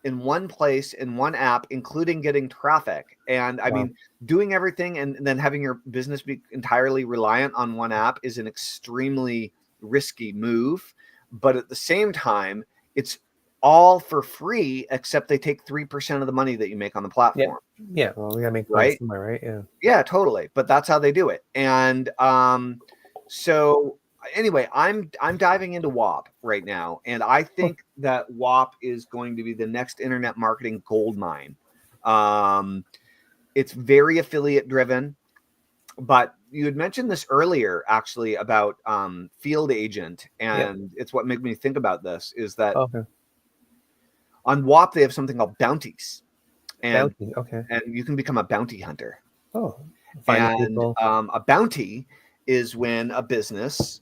in one place, in one app, including getting traffic. And I mean, doing everything and then having your business be entirely reliant on one app is an extremely risky move. But at the same time, it's all for free, except they take 3% of the money that you make on the platform. Yeah. Well, we gotta make money somewhere, right? Yeah. Yeah, totally. But that's how they do it. And so anyway, I'm diving into WAP right now, and I think that WAP is going to be the next internet marketing goldmine. It's very affiliate driven, but you had mentioned this earlier, actually, about Field Agent, and it's what made me think about this is that on WAP they have something called bounties, and you can become a bounty hunter. A bounty is when a business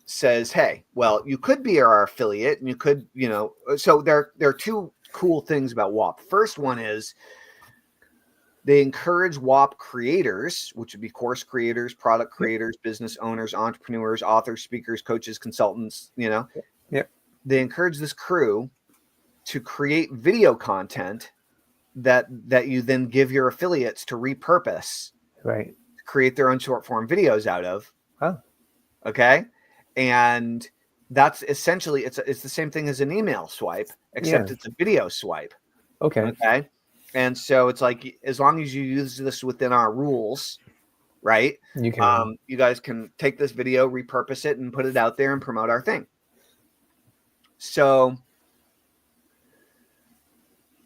says, hey, well, you could be our affiliate and you could, so there are two cool things about WAP. First one is they encourage WAP creators, which would be course creators, product creators, business owners, entrepreneurs, authors, speakers, coaches, consultants, they encourage this crew to create video content that you then give your affiliates to repurpose, create their own short form videos out of. Okay. And that's essentially, it's the same thing as an email swipe, except it's a video swipe. Okay. And so it's like, as long as you use this within our rules, right? You guys can take this video, repurpose it, and put it out there and promote our thing. So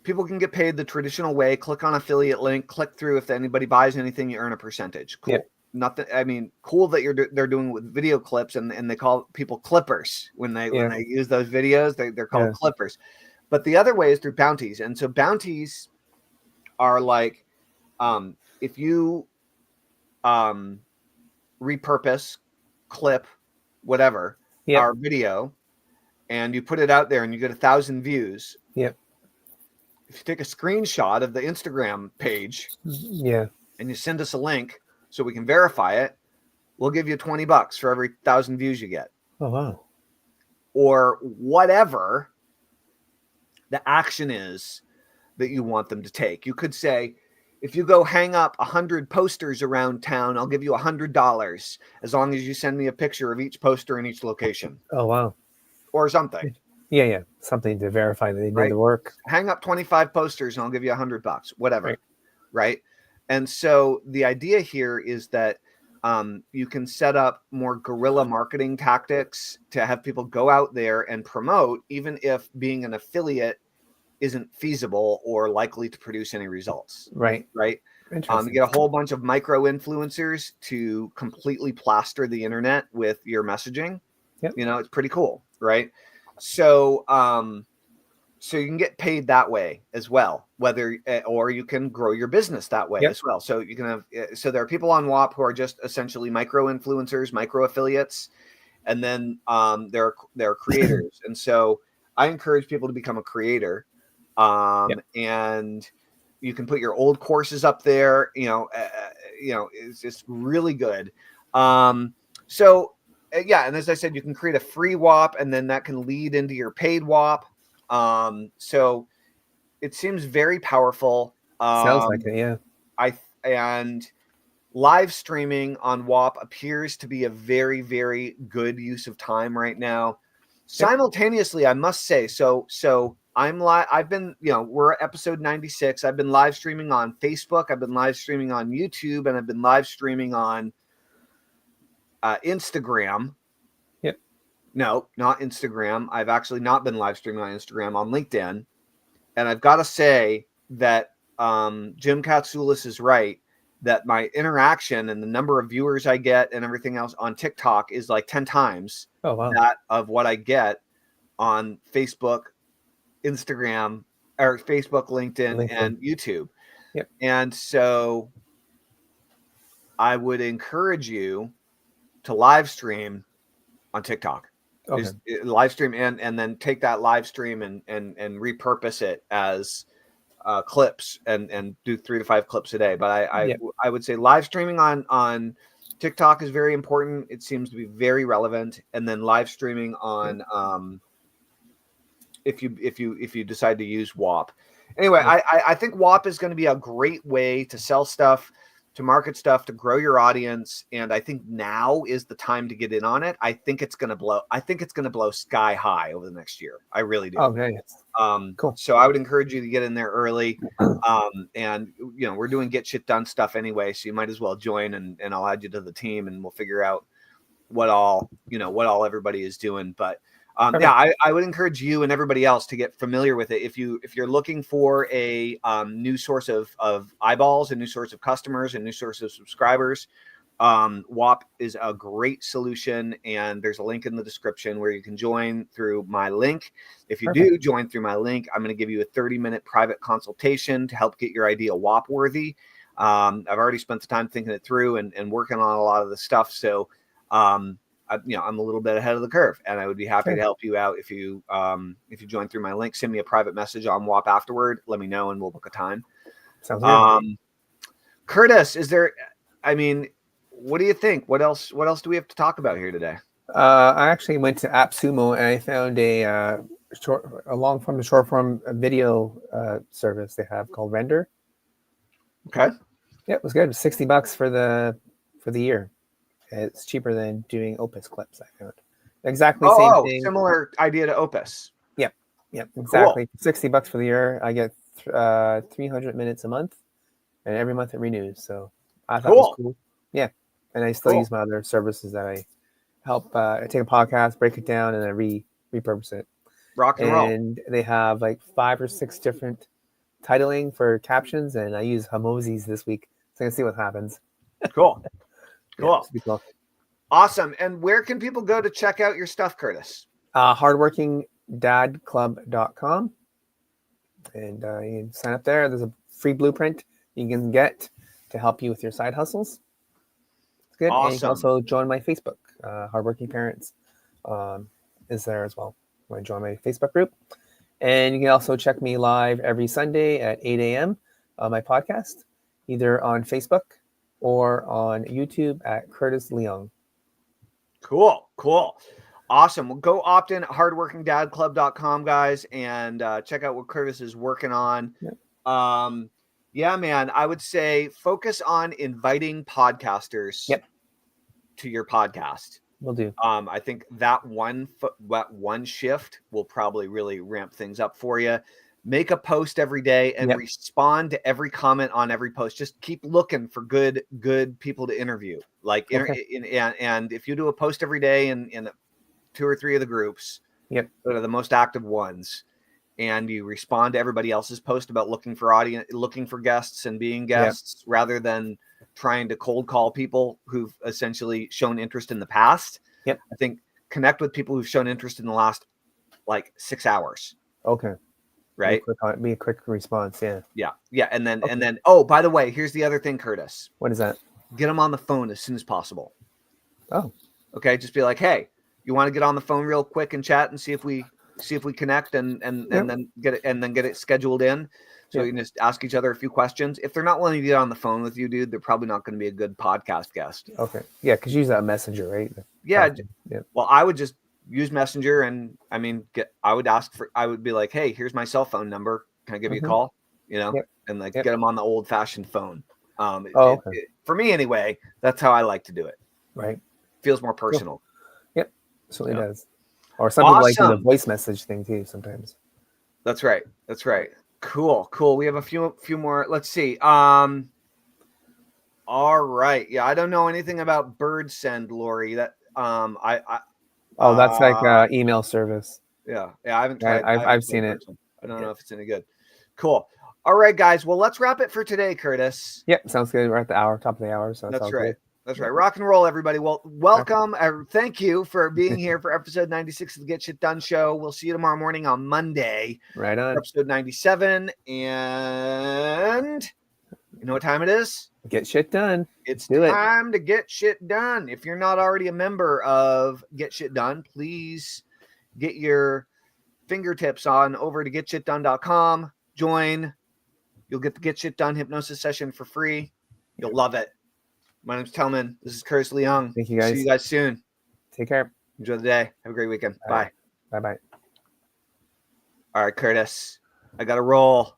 people can get paid the traditional way. Click on affiliate link, click through. If anybody buys anything, you earn a percentage. Cool. Nothing. I mean, cool that they're doing with video clips, and they call people clippers when they use those videos. They're called clippers. But the other way is through bounties, and so bounties are like if you repurpose, clip, whatever our video, and you put it out there, and you get 1,000 views. If you take a screenshot of the Instagram page, and you send us a link so we can verify it, we'll give you $20 for every 1,000 views you get. Oh, wow. or whatever the action is that you want them to take. You could say, if you go hang up 100 posters around town, I'll give you $100 as long as you send me a picture of each poster in each location. Oh, wow. Or something. Yeah. Something to verify that they did the work. Hang up 25 posters and I'll give you $100, whatever. Right. And so the idea here is that you can set up more guerrilla marketing tactics to have people go out there and promote, even if being an affiliate isn't feasible or likely to produce any results. Right. You get a whole bunch of micro influencers to completely plaster the internet with your messaging. Yep. It's pretty cool. Right. So, so you can get paid that way as well, or you can grow your business that way as well. So you can have, so there are people on WAP who are just essentially micro influencers, micro affiliates, and then there are creators. And so I encourage people to become a creator, and you can put your old courses up there. It's just really good. And as I said, you can create a free WAP, and then that can lead into your paid WAP. So it seems very powerful. Sounds like it, yeah. And live streaming on WAP appears to be a very, very good use of time right now. Simultaneously, I must say, so I'm live. I've been, we're at episode 96. I've been live streaming on Facebook. I've been live streaming on YouTube, and I've been live streaming on Instagram. No, not Instagram. I've actually not been live streaming on Instagram, on LinkedIn. And I've got to say that Jim Katsoulis is right, that my interaction and the number of viewers I get and everything else on TikTok is like 10 times that of what I get on Facebook, Instagram, or Facebook, LinkedIn, and YouTube. Yep. And so I would encourage you to live stream on TikTok. Live stream and then take that live stream and repurpose it as clips and do 3 to 5 clips a day. But I would say live streaming on TikTok is very important. It seems to be very relevant. And then live streaming on if you decide to use WAP. Anyway, I think WAP is going to be a great way to sell stuff, to market stuff, to grow your audience. And I think now is the time to get in on it. I think it's going to blow. I think it's going to blow sky high over the next year. I really do. Okay. Cool. So I would encourage you to get in there early. And we're doing get shit done stuff anyway. So you might as well join, and I'll add you to the team, and we'll figure out what all everybody is doing. But I would encourage you and everybody else to get familiar with it. If you're looking for a new source of eyeballs, a new source of customers, a new source of subscribers, WAP is a great solution. And there's a link in the description where you can join through my link. If you do join through my link, I'm going to give you a 30-minute private consultation to help get your idea WAP worthy. I've already spent the time thinking it through and working on a lot of the stuff. So, I'm a little bit ahead of the curve, and I would be happy to help you out if you join through my link. Send me a private message on WAP afterward. Let me know, and we'll book a time. Sounds good. Curtis, what do you think? What else do we have to talk about here today? I actually went to AppSumo, and I found a long form to short form video service they have called Render. Okay. Yeah, it was good. $60 for the year. It's cheaper than doing Opus clips, I found. Exactly same thing. Similar idea to Opus. Yep, exactly. Cool. $60 for the year. I get 300 minutes a month, and every month it renews. So I thought it was cool. Yeah, and I still use my other services that I help. I take a podcast, break it down, and then repurpose it. Rock and roll. And they have like 5 or 6 different titling for captions, and I use Hamozis this week, so I can see what happens. Cool. Cool. Awesome. And where can people go to check out your stuff, Curtis? Hardworkingdadclub.com. And you can sign up there. There's a free blueprint you can get to help you with your side hustles. It's good. Awesome. And you can also join my Facebook. Hardworking Parents is there as well. You want to join my Facebook group. And you can also check me live every Sunday at 8 a.m. on my podcast, either on Facebook or on YouTube at Curtis Leong. Cool. Awesome. Well, go opt in at hardworkingdadclub.com, guys, and check out what Curtis is working on. Yep. Yeah, man, I would say focus on inviting podcasters to your podcast. Will do. I think that one shift will probably really ramp things up for you. Make a post every day and respond to every comment on every post. Just keep looking for good people to interview. Like, and if you do a post every day in 2 or 3 of the groups that are the most active ones, and you respond to everybody else's post about looking for guests and being guests rather than trying to cold call people who've essentially shown interest in the past. I think connect with people who've shown interest in the last like 6 hours. Okay. Right. Be a quick response. Yeah. And then, oh, by the way, here's the other thing, Curtis. What is that? Get them on the phone as soon as possible. Oh, okay. Just be like, hey, you want to get on the phone real quick and chat and see if we connect and then get it scheduled in. So you can just ask each other a few questions. If they're not willing to get on the phone with you, dude, they're probably not going to be a good podcast guest. Okay. Yeah. Cause you use that messenger, right? Yeah. Well, I would just use Messenger, and I would be like, hey, here's my cell phone number. Can I give you a call? And like get them on the old fashioned phone. For me anyway, that's how I like to do it. Right. Feels more personal. Yep. Certainly does. Or some people like the voice message thing too sometimes. That's right. Cool. We have a few more. Let's see. All right. Yeah, I don't know anything about bird send, Lori. That that's like email service. Yeah, I haven't tried. I've seen it. I don't know if it's any good. Cool. All right, guys. Well, let's wrap it for today, Curtis. Yep, sounds good. We're at the top of the hour, so that's right. Good. That's right. Rock and roll, everybody. Well, welcome. Thank you for being here for episode 96 of the Get Shit Done show. We'll see you tomorrow morning on Monday. Right on. Episode 97. And you know what time it is? Get shit done. It's time to get shit done. If you're not already a member of Get Shit Done, please get your fingertips on over to getshitdone.com. Join. You'll get the Get Shit Done hypnosis session for free. You'll love it. My name's Tellman. This is Curtis Leong. Thank you, guys. See you guys soon. Take care. Enjoy the day. Have a great weekend. Bye. Bye-bye. All right, Curtis. I got to roll.